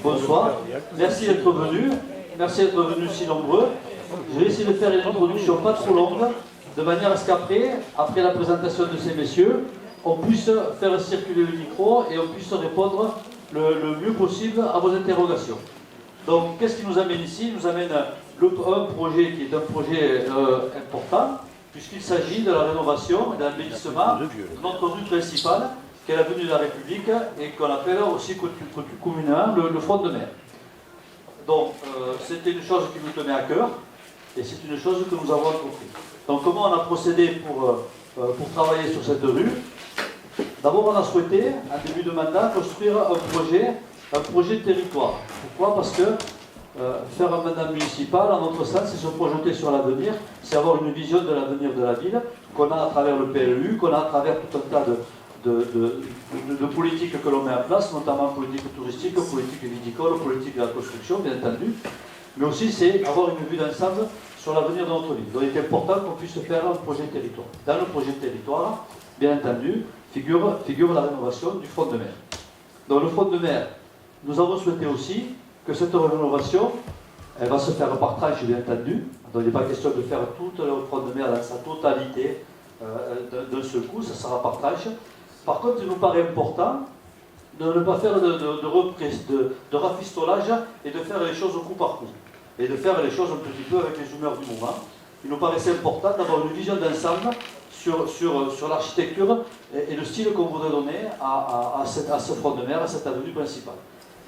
bonsoir. Merci d'être venus. Merci d'être venus si nombreux. Je vais essayer de faire une introduction pas trop longue, de manière à ce qu'après, après la présentation de ces messieurs, on puisse faire circuler le micro et on puisse répondre le mieux possible à vos interrogations. Donc, qu'est-ce qui nous amène ici? Il nous amène un projet qui est un projet important, puisqu'il s'agit de la rénovation et de l'embellissement de notre rue principale, qui est l'avenue de la République, et qu'on appelle aussi communément le front de mer. Donc, c'était une chose qui nous tenait à cœur, et c'est une chose que nous avons entrepris. Donc, comment on a procédé pour travailler sur cette rue? D'abord, on a souhaité, en début de mandat, construire un projet de territoire. Pourquoi? Parce que faire un mandat municipal, en notre sens, c'est se projeter sur l'avenir, c'est avoir une vision de l'avenir de la ville, qu'on a à travers le PLU, qu'on a à travers tout un tas de politiques que l'on met en place, notamment politique touristique, politique viticole, politique de la construction, bien entendu, mais aussi c'est avoir une vue d'ensemble sur l'avenir de notre ville. Donc il est important qu'on puisse faire un projet de territoire. Dans le projet de territoire, bien entendu, figure la rénovation du front de mer. Donc le front de mer, nous avons souhaité aussi que cette rénovation, elle va se faire par tranche, bien entendu. Donc il n'est pas question de faire tout le front de mer dans sa totalité d'un seul coup, ça sera par tranche. Par contre, il nous paraît important de ne pas faire de rafistolage et de faire les choses au coup par coup. Et de faire les choses un petit peu avec les humeurs du moment. Il nous paraissait important d'avoir une vision d'ensemble sur l'architecture et le style qu'on voudrait donner à ce front de mer, à cette avenue principale.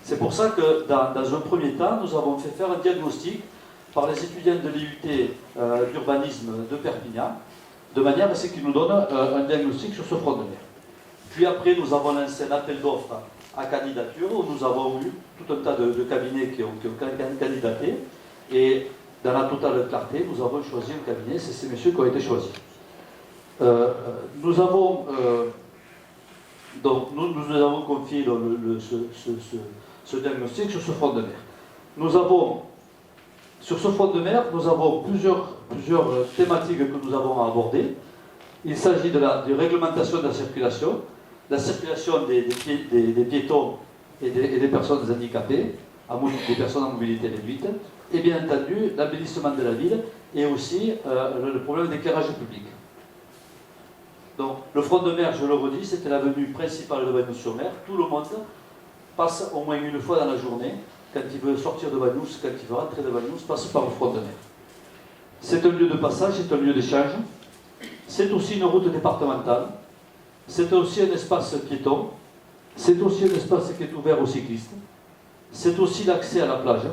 C'est pour ça que dans un premier temps, nous avons fait faire un diagnostic par les étudiants de l'IUT d'urbanisme de Perpignan, de manière à ce qu'ils nous donnent un diagnostic sur ce front de mer. Puis après, nous avons lancé un appel d'offres à candidature, où nous avons eu tout un tas de cabinets qui ont candidaté, et dans la totale clarté, nous avons choisi un cabinet, c'est ces messieurs qui ont été choisis. Nous avons confié ce diagnostic sur ce front de mer. Sur ce front de mer, nous avons plusieurs thématiques que nous avons à aborder. Il s'agit de la réglementation de la circulation des piétons et des personnes handicapées, des personnes en mobilité réduite, et bien entendu l'embellissement de la ville et aussi le problème d'éclairage public. Donc le front de mer, je le redis, c'était l'avenue principale de Bagnols-sur-Mer. Tout le monde passe au moins une fois dans la journée, quand il veut sortir de Bagnols, quand il veut rentrer de Bagnols, passe par le front de mer. C'est un lieu de passage, c'est un lieu d'échange. C'est aussi une route départementale. C'est aussi un espace piéton. C'est aussi un espace qui est ouvert aux cyclistes. C'est aussi l'accès à la plage.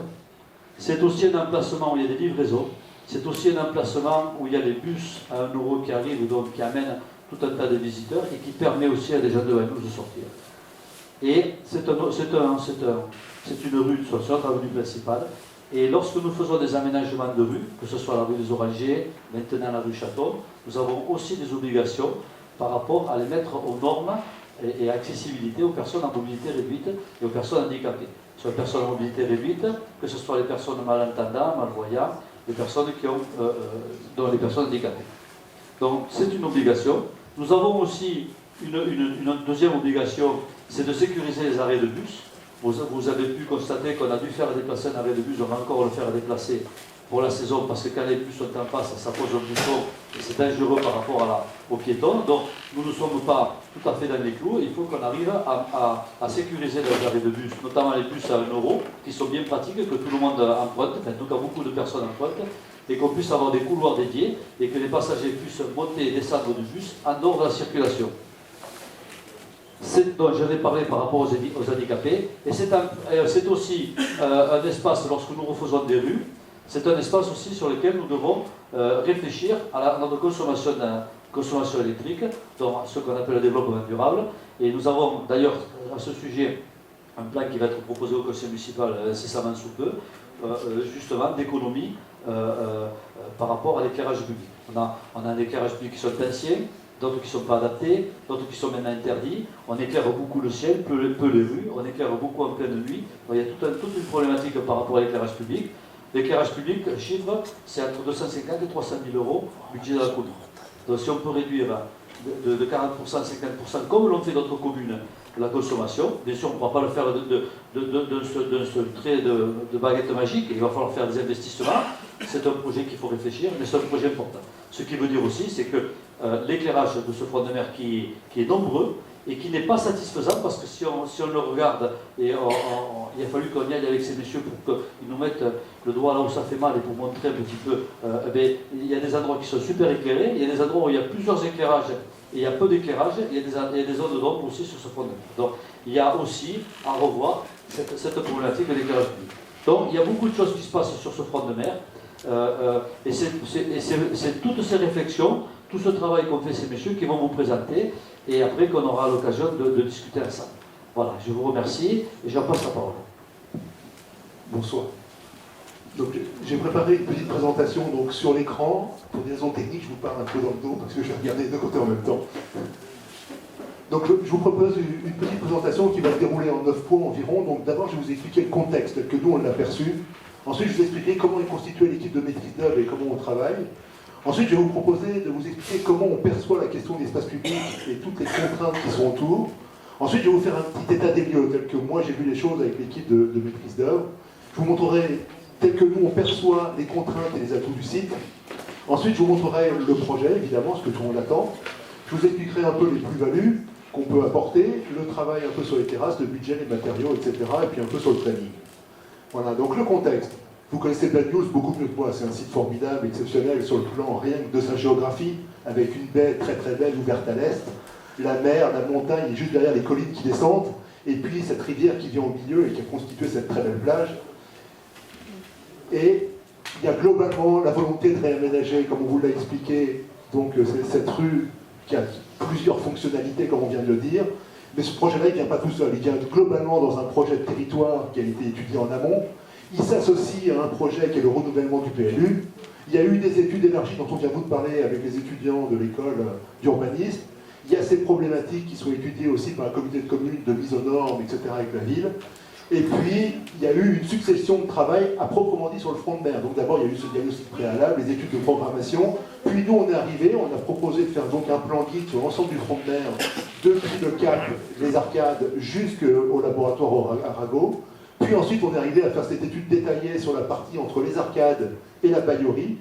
C'est aussi un emplacement où il y a des livraisons. C'est aussi un emplacement où il y a les bus à 1 € qui arrivent, donc qui amènent tout un tas de visiteurs et qui permet aussi à des gens de Bagnols de sortir. Et c'est une rue, sur notre avenue principale. Et lorsque nous faisons des aménagements de rue, que ce soit la rue des Orangers, maintenant la rue Château, nous avons aussi des obligations par rapport à les mettre aux normes et accessibilité aux personnes en mobilité réduite et aux personnes handicapées. Sur les personnes en mobilité réduite, que ce soit les personnes malentendants, malvoyants, les personnes dont les personnes handicapées. Donc c'est une obligation. Nous avons aussi une deuxième obligation, c'est de sécuriser les arrêts de bus. Vous avez pu constater qu'on a dû faire déplacer un arrêt de bus, on va encore le faire déplacer pour la saison, parce que quand les bus sont en face, ça pose un bouchon et c'est dangereux par rapport aux piétons. Donc nous ne sommes pas tout à fait dans les clous, il faut qu'on arrive à sécuriser les arrêts de bus, notamment les bus à 1 €, qui sont bien pratiques, que tout le monde emprunte, enfin, en tout cas beaucoup de personnes empruntent, et qu'on puisse avoir des couloirs dédiés, et que les passagers puissent monter et descendre du bus en dehors de la circulation. Donc j'en ai parlé par rapport aux handicapés, et c'est aussi un espace, lorsque nous refaisons des rues, c'est un espace aussi sur lequel nous devons réfléchir à notre consommation électrique, donc ce qu'on appelle le développement durable. Et nous avons d'ailleurs à ce sujet un plan qui va être proposé au conseil municipal incessamment sous peu, justement d'économie par rapport à l'éclairage public. On a un éclairage public qui sont anciens, d'autres qui ne sont pas adaptés, d'autres qui sont maintenant interdits. On éclaire beaucoup le ciel, peu les rues, on éclaire beaucoup en pleine nuit. Donc, il y a toute une problématique par rapport à l'éclairage public. L'éclairage public, le chiffre, c'est entre 250 et 300 000 € budget de la commune. Donc si on peut réduire de 40%, 50%, comme l'ont fait d'autres communes, la consommation. Bien sûr, on ne pourra pas le faire d'un seul trait de baguette magique, il va falloir faire des investissements. C'est un projet qu'il faut réfléchir, mais c'est un projet important. Ce qui veut dire aussi, c'est que l'éclairage de ce front de mer qui est nombreux et qui n'est pas satisfaisant, parce que si on le regarde, et il a fallu qu'on y aille avec ces messieurs pour qu'ils nous mettent le doigt là où ça fait mal et pour montrer un petit peu, il y a des endroits qui sont super éclairés, il y a des endroits où il y a plusieurs éclairages et il y a peu d'éclairage, il y a des zones d'ombre aussi sur ce front de mer. Donc il y a aussi à revoir cette problématique de l'éclairage public. Donc il y a beaucoup de choses qui se passent sur ce front de mer, et c'est toutes ces réflexions, tout ce travail qu'ont fait ces messieurs qui vont vous présenter, et après qu'on aura l'occasion de discuter ensemble. Voilà, je vous remercie, et j'en passe la parole. Bonsoir. Donc, j'ai préparé une petite présentation donc, sur l'écran. Pour des raisons techniques, je vous parle un peu dans le dos, parce que je vais regarder les deux côtés en même temps. Donc, je vous propose une petite présentation qui va se dérouler en 9 points environ. Donc, d'abord, je vais vous expliquer le contexte, tel que nous, on l'a perçu. Ensuite, je vais vous expliquer comment est constituée l'équipe de maîtrise d'œuvre et comment on travaille. Ensuite, je vais vous proposer de vous expliquer comment on perçoit la question de l'espace public et toutes les contraintes qui sont autour. Ensuite, je vais vous faire un petit état des lieux, tel que moi j'ai vu les choses avec l'équipe de maîtrise d'œuvre. Je vous montrerai tel que nous on perçoit les contraintes et les atouts du site. Ensuite, je vous montrerai le projet, évidemment, ce que tout le monde attend. Je vous expliquerai un peu les plus-values qu'on peut apporter, le travail un peu sur les terrasses, le budget, les matériaux, etc. Et puis un peu sur le planning. Voilà, donc le contexte. Vous connaissez Bad News beaucoup mieux que moi, c'est un site formidable, exceptionnel sur le plan rien que de sa géographie, avec une baie très très belle ouverte à l'est, la mer, la montagne, et juste derrière les collines qui descendent, et puis cette rivière qui vient au milieu et qui a constitué cette très belle plage. Et il y a globalement la volonté de réaménager, comme on vous l'a expliqué, donc c'est cette rue qui a plusieurs fonctionnalités, comme on vient de le dire, mais ce projet-là, il ne vient pas tout seul, il vient globalement dans un projet de territoire qui a été étudié en amont. Il s'associe à un projet qui est le renouvellement du PLU. Il y a eu des études énergie dont on vient vous de parler avec les étudiants de l'école d'urbanisme. Il y a ces problématiques qui sont étudiées aussi par la communauté de communes de mise aux normes, etc. avec la ville. Et puis, il y a eu une succession de travail à proprement dit sur le front de mer. Donc d'abord, il y a eu ce diagnostic préalable, les études de programmation. Puis nous, on est arrivé, on a proposé de faire donc un plan guide sur l'ensemble du front de mer, depuis le Cap, les Arcades, jusqu'au laboratoire Arago. Puis ensuite, on est arrivé à faire cette étude détaillée sur la partie entre les Arcades et la Baillerie.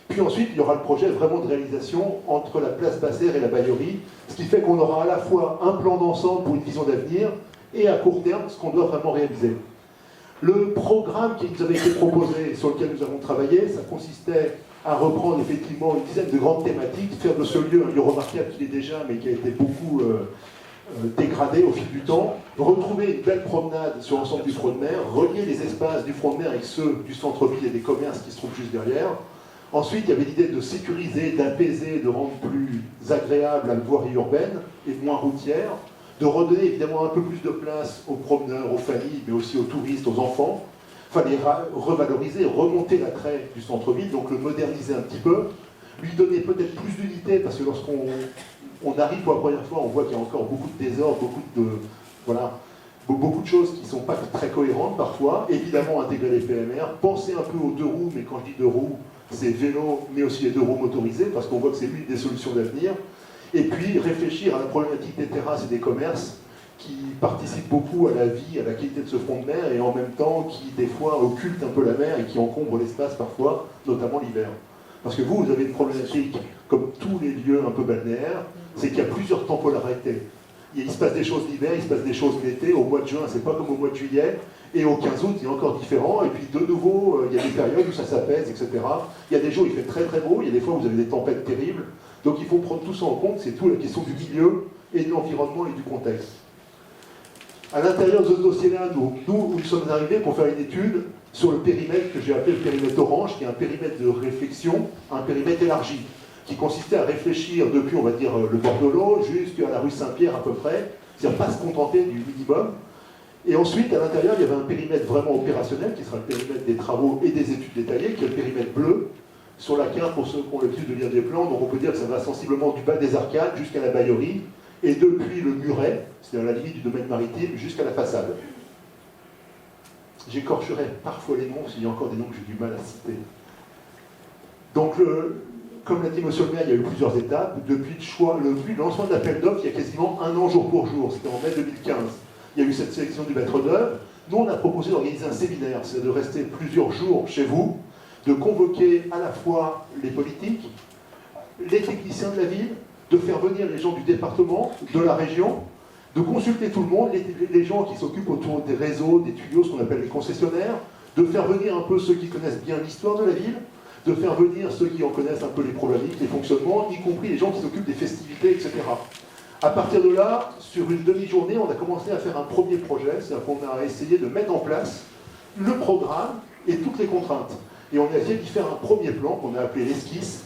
Puis ensuite, il y aura le projet vraiment de réalisation entre la place Basser et la Baillerie, ce qui fait qu'on aura à la fois un plan d'ensemble pour une vision d'avenir et à court terme, ce qu'on doit vraiment réaliser. Le programme qui nous avait été proposé, sur lequel nous avons travaillé, ça consistait à reprendre effectivement une dizaine de grandes thématiques, faire de ce lieu un lieu remarquable qu'il est déjà, mais qui a été beaucoup dégradé au fil du temps, retrouver une belle promenade sur l'ensemble du front de mer, relier les espaces du front de mer avec ceux du centre-ville et des commerces qui se trouvent juste derrière. Ensuite, il y avait l'idée de sécuriser, d'apaiser, de rendre plus agréable la voirie urbaine et moins routière, de redonner évidemment un peu plus de place aux promeneurs, aux familles, mais aussi aux touristes, aux enfants. Il fallait revaloriser, remonter l'attrait du centre-ville, donc le moderniser un petit peu, lui donner peut-être plus d'unité, parce que lorsqu'on arrive pour la première fois, on voit qu'il y a encore beaucoup de désordre, beaucoup de choses qui ne sont pas très cohérentes parfois. Évidemment, intégrer les PMR, penser un peu aux deux roues, mais quand je dis deux roues, c'est vélo, mais aussi les deux roues motorisées, parce qu'on voit que c'est l'une des solutions d'avenir. Et puis réfléchir à la problématique des terrasses et des commerces qui participent beaucoup à la vie, à la qualité de ce front de mer, et en même temps qui, des fois, occultent un peu la mer et qui encombrent l'espace parfois, notamment l'hiver. Parce que vous avez une problématique, comme tous les lieux un peu balnéaires, c'est qu'il y a plusieurs temporalités. Il se passe des choses l'hiver, il se passe des choses l'été, au mois de juin, c'est pas comme au mois de juillet, et au 15 août, il est encore différent, et puis de nouveau, il y a des périodes où ça s'apaise, etc. Il y a des jours où il fait très très beau, il y a des fois où vous avez des tempêtes terribles, donc il faut prendre tout ça en compte, c'est tout la question du milieu, et de l'environnement et du contexte. À l'intérieur de ce dossier-là, nous sommes arrivés pour faire une étude sur le périmètre que j'ai appelé le périmètre orange, qui est un périmètre de réflexion, un périmètre élargi, qui consistait à réfléchir depuis, on va dire, le bord de l'eau jusqu'à la rue Saint-Pierre à peu près, c'est-à-dire pas se contenter du minimum. Et ensuite, à l'intérieur, il y avait un périmètre vraiment opérationnel, qui sera le périmètre des travaux et des études détaillées, qui est le périmètre bleu, sur la carte, pour ceux qui ont l'habitude de lire des plans, donc on peut dire que ça va sensiblement du bas des Arcades jusqu'à la Baillerie, et depuis le muret, c'est-à-dire la limite du domaine maritime, jusqu'à la façade. J'écorcherai parfois les noms, s'il y a encore des noms que j'ai du mal à citer. Donc comme l'a dit M. le maire, il y a eu plusieurs étapes. Depuis le lancement de l'appel d'offres, il y a quasiment un an jour pour jour. C'était en mai 2015. Il y a eu cette sélection du maître d'œuvre. Nous, on a proposé d'organiser un séminaire. C'est de rester plusieurs jours chez vous, de convoquer à la fois les politiques, les techniciens de la ville, de faire venir les gens du département, de la région, de consulter tout le monde, les gens qui s'occupent autour des réseaux, des tuyaux, ce qu'on appelle les concessionnaires, de faire venir un peu ceux qui connaissent bien l'histoire de la ville, de faire venir ceux qui en connaissent un peu les problématiques, les fonctionnements, y compris les gens qui s'occupent des festivités, etc. À partir de là, sur une demi-journée, on a commencé à faire un premier projet, c'est-à-dire qu'on a essayé de mettre en place le programme et toutes les contraintes. Et on a essayé d'y faire un premier plan qu'on a appelé l'esquisse.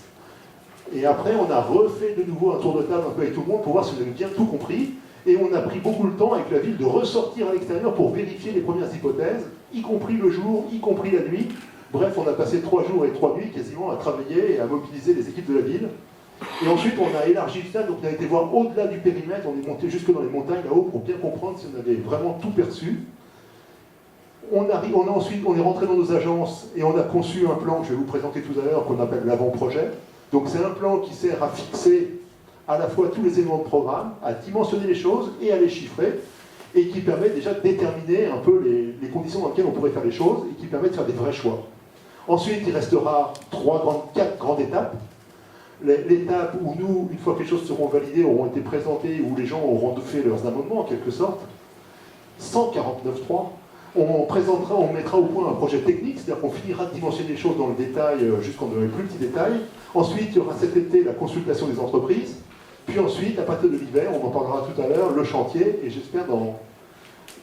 Et après, on a refait de nouveau un tour de table un peu avec tout le monde pour voir si on avait bien tout compris. Et on a pris beaucoup de temps avec la ville de ressortir à l'extérieur pour vérifier les premières hypothèses, y compris le jour, y compris la nuit. Bref, on a passé 3 jours et 3 nuits quasiment à travailler et à mobiliser les équipes de la ville. Et ensuite, on a élargi le stade, donc on a été voir au-delà du périmètre, on est monté jusque dans les montagnes là-haut pour bien comprendre si on avait vraiment tout perçu. On est rentré dans nos agences et on a conçu un plan que je vais vous présenter tout à l'heure qu'on appelle l'avant-projet. Donc c'est un plan qui sert à fixer à la fois tous les éléments de programme, à dimensionner les choses et à les chiffrer, et qui permet déjà de déterminer un peu les conditions dans lesquelles on pourrait faire les choses, et qui permet de faire des vrais choix. Ensuite, il restera 4 grandes étapes. L'étape où nous, une fois que les choses seront validées, auront été présentées, où les gens auront fait leurs amendements en quelque sorte, 149.3, on mettra au point un projet technique, c'est-à-dire qu'on finira de dimensionner les choses dans le détail jusqu'en les plus petits détails. Ensuite, il y aura cet été la consultation des entreprises. Puis ensuite, à partir de l'hiver, on en parlera tout à l'heure, le chantier, et j'espère dans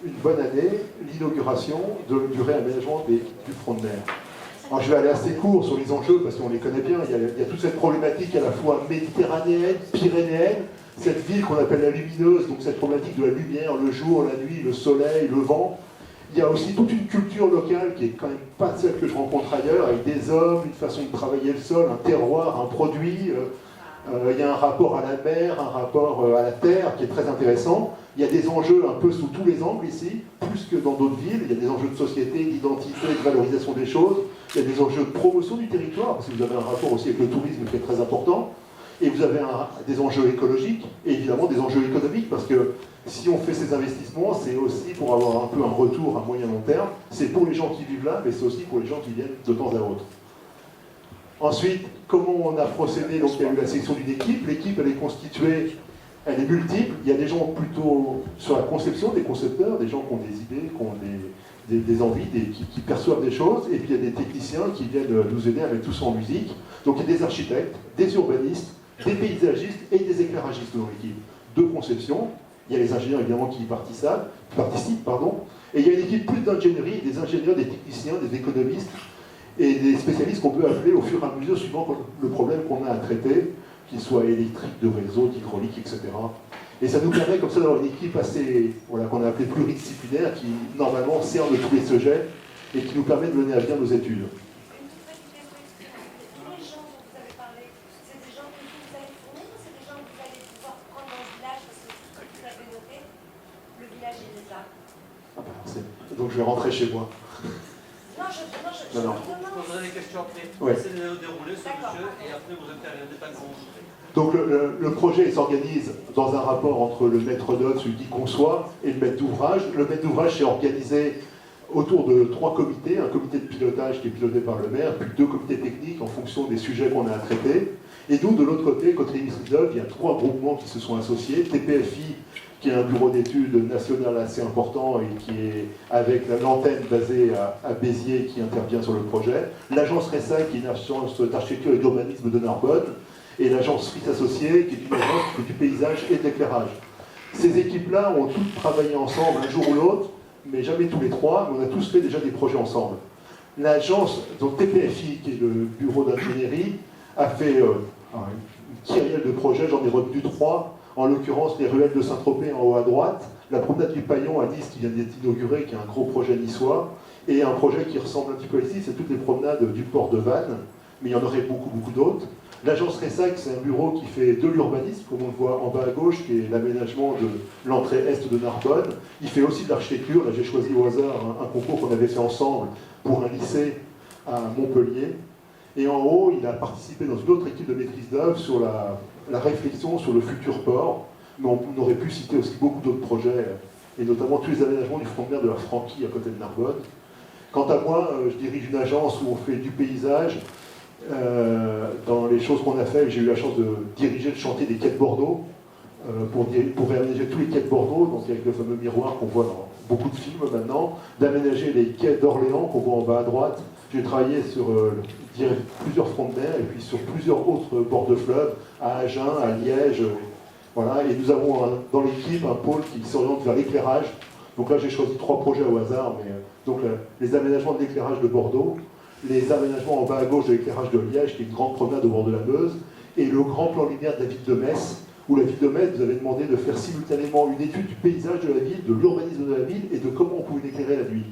une bonne année, l'inauguration du réaménagement du front de mer. Alors je vais aller assez court sur les enjeux, parce qu'on les connaît bien. Il y a toute cette problématique à la fois méditerranéenne, pyrénéenne, cette ville qu'on appelle la lumineuse, donc cette problématique de la lumière, le jour, la nuit, le soleil, le vent. Il y a aussi toute une culture locale qui est quand même pas celle que je rencontre ailleurs, avec des hommes, une façon de travailler le sol, un terroir, un produit. Il y a un rapport à la mer, un rapport à la terre qui est très intéressant. Il y a des enjeux un peu sous tous les angles ici, plus que dans d'autres villes. Il y a des enjeux de société, d'identité, de valorisation des choses. Il y a des enjeux de promotion du territoire, parce que vous avez un rapport aussi avec le tourisme qui est très important. Et vous avez des enjeux écologiques, et évidemment des enjeux économiques, parce que si on fait ces investissements, c'est aussi pour avoir un peu un retour à moyen long terme. C'est pour les gens qui vivent là, mais c'est aussi pour les gens qui viennent de temps à autre. Ensuite, comment on a procédé? Donc il y a eu la sélection d'une équipe. L'équipe, elle est constituée, elle est multiple. Il y a des gens plutôt sur la conception, des concepteurs, des gens qui ont des idées, qui ont des envies, qui perçoivent des choses. Et puis il y a des techniciens qui viennent nous aider à mettre tout ça en musique. Donc il y a des architectes, des urbanistes, des paysagistes et des éclairagistes dans l'équipe de conception. Il y a les ingénieurs évidemment qui y participent, et il y a une équipe plus d'ingénierie, des ingénieurs, des techniciens, des économistes et des spécialistes qu'on peut appeler au fur et à mesure suivant le problème qu'on a à traiter, qu'il soit électrique, de réseau, d'hydraulique, etc. Et ça nous permet comme ça d'avoir une équipe assez, qu'on a appelée pluridisciplinaire, qui normalement cerne tous les sujets et qui nous permet de mener à bien nos études. Donc je vais rentrer chez moi. Non, je poserai des questions après. Ouais. C'est de dérouler ce monsieur et après vous intervenez pas quand vous voulez. Donc le projet s'organise dans un rapport entre le maître d'œuvre, celui qui conçoit, et le maître d'ouvrage. Le maître d'ouvrage s'est organisé autour de 3 comités, un comité de pilotage qui est piloté par le maire, puis 2 comités techniques en fonction des sujets qu'on a à traiter. Et nous, de l'autre côté le ministère de l'œuvre, il y a 3 groupements qui se sont associés. TPFI, qui est un bureau d'études national assez important et qui est avec l'antenne basée à Béziers qui intervient sur le projet. L'agence RESAC, qui est une agence d'architecture et d'urbanisme de Narbonne, et l'agence Fritz Associés, qui est une agence qui fait du paysage et de l'éclairage. Ces équipes-là ont toutes travaillé ensemble un jour ou l'autre, mais jamais tous les 3, mais on a tous fait déjà des projets ensemble. L'agence, donc TPFI, qui est le bureau d'ingénierie, a fait une kyrielle de projets, j'en ai retenu 3, en l'occurrence les ruelles de Saint-Tropez en haut à droite, la promenade du Paillon à Nice qui vient d'être inaugurée, qui est un gros projet niçois, et un projet qui ressemble un petit peu ici, c'est toutes les promenades du port de Vannes, mais il y en aurait beaucoup d'autres. L'agence RESAC, c'est un bureau qui fait de l'urbanisme, comme on le voit en bas à gauche, qui est l'aménagement de l'entrée est de Narbonne. Il fait aussi de l'architecture. Là, j'ai choisi au hasard un concours qu'on avait fait ensemble pour un lycée à Montpellier. Et en haut, il a participé dans une autre équipe de maîtrise d'œuvre sur la réflexion sur le futur port. Mais on aurait pu citer aussi beaucoup d'autres projets, et notamment tous les aménagements du front de mer de la Franquie à côté de Narbonne. Quant à moi, je dirige une agence où on fait du paysage. Dans les choses qu'on a fait, j'ai eu la chance de diriger le chantier des quais de Bordeaux pour réaménager tous les quais de Bordeaux, donc avec le fameux miroir qu'on voit dans beaucoup de films maintenant, d'aménager les quais d'Orléans qu'on voit en bas à droite. J'ai travaillé sur plusieurs fronts de mer et puis sur plusieurs autres bords de fleuve, à Agen, à Liège. Voilà. Et nous avons dans l'équipe un pôle qui s'oriente vers l'éclairage. Donc là, j'ai choisi 3 projets au hasard. Donc les aménagements de l'éclairage de Bordeaux, les aménagements en bas à gauche de l'éclairage de Liège, qui est une grande promenade au bord de la Meuse, et le grand plan lumière de la ville de Metz, où la ville de Metz nous avait demandé de faire simultanément une étude du paysage de la ville, de l'urbanisme de la ville et de comment on pouvait l'éclairer la nuit.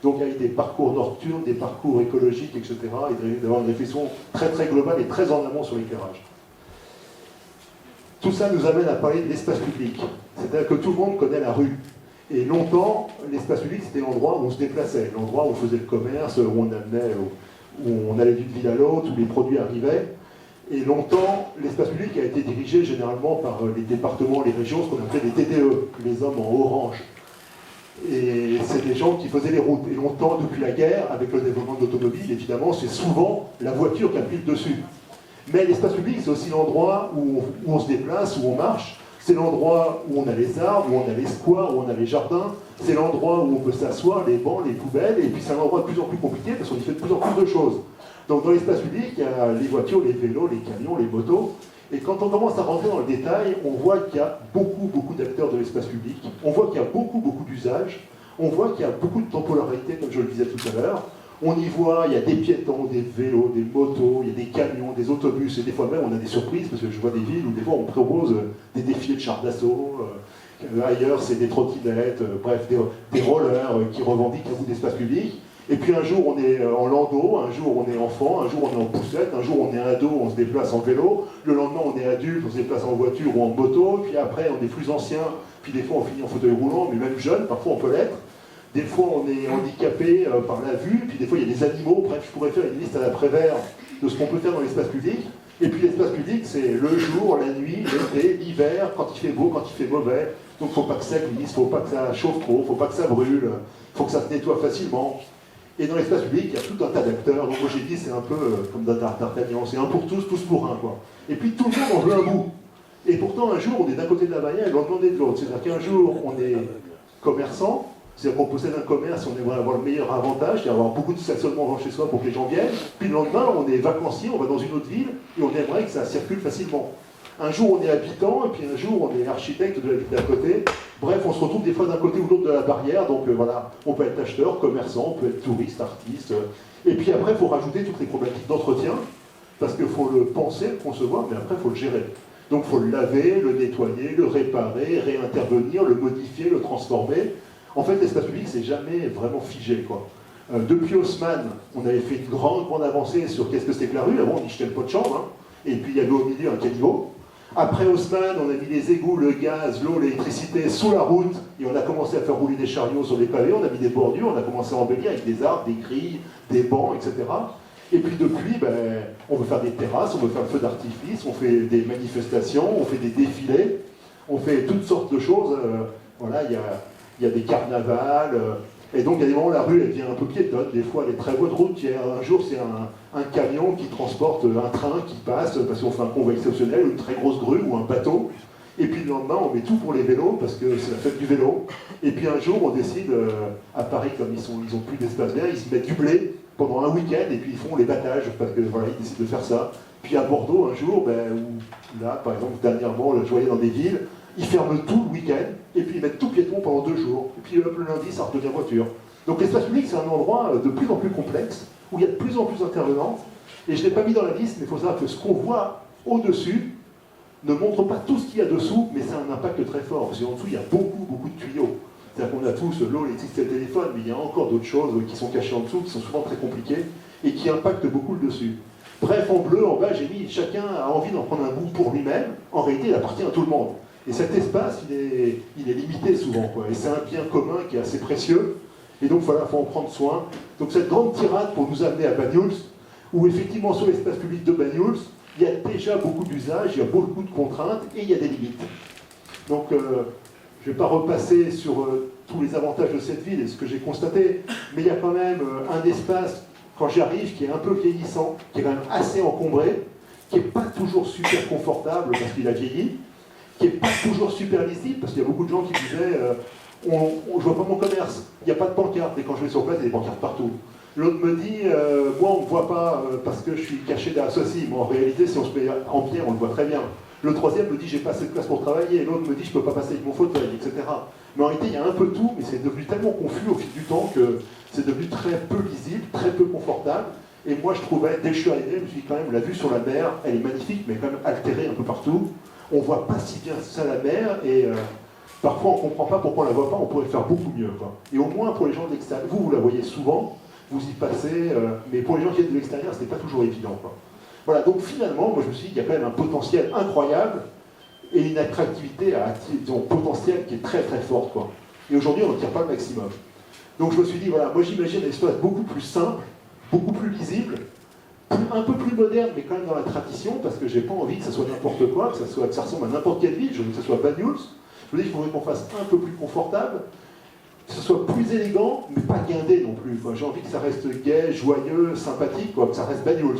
Donc avec des parcours nocturnes, des parcours écologiques, etc. Et d'avoir une réflexion très très globale et très en amont sur l'éclairage. Tout ça nous amène à parler de l'espace public. C'est-à-dire que tout le monde connaît la rue. Et longtemps, l'espace public, c'était l'endroit où on se déplaçait, l'endroit où on faisait le commerce, où on allait d'une ville à l'autre, où les produits arrivaient. Et longtemps, l'espace public a été dirigé généralement par les départements, les régions, ce qu'on appelait les TDE, les hommes en orange. Et c'est des gens qui faisaient les routes. Et longtemps, depuis la guerre, avec le développement de l'automobile, évidemment, c'est souvent la voiture qui a pris le dessus. Mais l'espace public, c'est aussi l'endroit où on se déplace, où on marche. C'est l'endroit où on a les arbres, où on a les squares, où on a les jardins. C'est l'endroit où on peut s'asseoir, les bancs, les poubelles. Et puis c'est un endroit de plus en plus compliqué parce qu'on y fait de plus en plus de choses. Donc dans l'espace public, il y a les voitures, les vélos, les camions, les motos. Et quand on commence à rentrer dans le détail, on voit qu'il y a beaucoup d'acteurs de l'espace public. On voit qu'il y a beaucoup d'usages. On voit qu'il y a beaucoup de temporalité, comme je le disais tout à l'heure. On y voit, il y a des piétons, des vélos, des motos, il y a des camions, des autobus, et des fois même on a des surprises, parce que je vois des villes où des fois on propose des défilés de chars d'assaut, ailleurs c'est des trottinettes, bref, des rollers qui revendiquent un bout d'espace public. Et puis un jour on est en landau, un jour on est enfant, un jour on est en poussette, un jour on est ado, on se déplace en vélo, le lendemain on est adulte, on se déplace en voiture ou en moto, puis après on est plus ancien, puis des fois on finit en fauteuil roulant, mais même jeune, parfois on peut l'être. Des fois, on est handicapé par la vue, puis des fois, il y a des animaux. Bref, je pourrais faire une liste à l'après-vert de ce qu'on peut faire dans l'espace public. Et puis, l'espace public, c'est le jour, la nuit, l'été, l'hiver, quand il fait beau, quand il fait mauvais. Donc, il ne faut pas que ça glisse, il ne faut pas que ça chauffe trop, il ne faut pas que ça brûle, il faut que ça se nettoie facilement. Et dans l'espace public, il y a tout un tas d'acteurs. Donc, moi, j'ai dit, c'est un peu comme dans D'Artagnan, c'est un pour tous, tous pour un, quoi. Et puis, tout le monde en veut un bout. Et pourtant, un jour, on est d'un côté de la barrière et l'autre on est de l'autre. C'est-à-dire qu'un jour, on est commerçant. C'est-à-dire qu'on possède un commerce, on aimerait avoir le meilleur avantage, c'est avoir beaucoup de stationnement devant chez soi pour que les gens viennent. Puis le lendemain, on est vacancier, on va dans une autre ville et on aimerait que ça circule facilement. Un jour, on est habitant et puis un jour, on est architecte de la ville d'à côté. Bref, on se retrouve des fois d'un côté ou de l'autre de la barrière. Donc voilà, on peut être acheteur, commerçant, on peut être touriste, artiste. Et puis après, il faut rajouter toutes les problématiques d'entretien parce qu'il faut le penser, le concevoir, mais après, il faut le gérer. Donc il faut le laver, le nettoyer, le réparer, réintervenir, le modifier, le transformer. En fait, l'espace public, c'est jamais vraiment figé, quoi. Depuis Haussmann, on avait fait une grande avancée sur qu'est-ce que c'est que la rue. Avant, on y jetait le pot de chambre, hein, et puis il y avait au milieu un caniveau. Après Haussmann, on a mis les égouts, le gaz, l'eau, l'électricité sous la route, et on a commencé à faire rouler des chariots sur les pavés, on a mis des bordures, on a commencé à embellir avec des arbres, des grilles, des bancs, etc. Et puis depuis, on veut faire des terrasses, on veut faire le feu d'artifice, on fait des manifestations, on fait des défilés, on fait toutes sortes de choses. Voilà, il y a des carnavals, et donc il y a des moments où la rue elle devient un peu piétonne, des fois elle est très bonne routière. Un jour c'est un camion qui transporte un train qui passe parce qu'on fait un convoi exceptionnel, une très grosse grue ou un bateau, et puis le lendemain on met tout pour les vélos parce que c'est la fête du vélo. Et puis un jour on décide, à Paris comme ils ont plus d'espace vert, ils se mettent du blé pendant un week-end et puis ils font les battages parce que voilà, ils décident de faire ça. Puis à Bordeaux un jour, où là par exemple dernièrement, je voyais dans des villes, ils ferment tout le week-end, et puis ils mettent tout piéton pendant 2 jours. Et puis le lundi, ça redevient voiture. Donc l'espace public, c'est un endroit de plus en plus complexe, où il y a de plus en plus d'intervenants. Et je ne l'ai pas mis dans la liste, mais il faut savoir que ce qu'on voit au-dessus ne montre pas tout ce qu'il y a dessous, mais ça a un impact très fort. Parce qu'en dessous, il y a beaucoup de tuyaux. C'est-à-dire qu'on a tous l'eau, l'électricité, le téléphone, mais il y a encore d'autres choses qui sont cachées en dessous, qui sont souvent très compliquées, et qui impactent beaucoup le dessus. Bref, en bleu, en bas, j'ai mis chacun a envie d'en prendre un bout pour lui-même. En réalité, il appartient à tout le monde. Et cet espace, il est limité souvent, quoi. Et c'est un bien commun qui est assez précieux. Et donc voilà, il faut en prendre soin. Donc cette grande tirade pour nous amener à Banyuls, où effectivement sur l'espace public de Banyuls, il y a déjà beaucoup d'usages, il y a beaucoup de contraintes et il y a des limites. Donc je ne vais pas repasser sur tous les avantages de cette ville et ce que j'ai constaté, mais il y a quand même un espace, quand j'y arrive, qui est un peu vieillissant, qui est quand même assez encombré, qui n'est pas toujours super confortable parce qu'il a vieilli, qui n'est pas toujours super lisible, parce qu'il y a beaucoup de gens qui disaient je ne vois pas mon commerce, il n'y a pas de pancarte, et quand je vais sur place, il y a des pancartes partout. L'autre me dit, moi on ne me voit pas parce que je suis caché derrière ceci, mais en réalité, si on se met en pierre, on le voit très bien. Le troisième me dit, j'ai pas assez de place pour travailler, l'autre me dit, je ne peux pas passer avec mon fauteuil, etc. Mais en réalité, il y a un peu tout, mais c'est devenu tellement confus au fil du temps que c'est devenu très peu lisible, très peu confortable. Et moi, je trouvais, dès que je suis arrivé, je me suis dit, quand même, la vue sur la mer, elle est magnifique, mais quand même altérée un peu partout. On ne voit pas si bien ça la mer, et parfois on ne comprend pas pourquoi on ne la voit pas, on pourrait faire beaucoup mieux, quoi. Et au moins pour les gens de l'extérieur, vous la voyez souvent, vous y passez, mais pour les gens qui viennent de l'extérieur, ce n'est pas toujours évident, quoi. Voilà, donc finalement, moi je me suis dit, il y a quand même un potentiel incroyable, et une attractivité potentielle qui est très très forte, quoi. Et aujourd'hui, on n'en tire pas le maximum. Donc je me suis dit, voilà, moi j'imagine un espace beaucoup plus simple, beaucoup plus lisible, un peu plus moderne, mais quand même dans la tradition, parce que j'ai pas envie que ça soit n'importe quoi, que ça ressemble à n'importe quelle ville, je veux que ça soit Banyuls. Je me dis qu'il faudrait qu'on fasse un peu plus confortable, que ce soit plus élégant, mais pas guindé non plus, quoi. J'ai envie que ça reste gai, joyeux, sympathique, quoi, que ça reste Banyuls.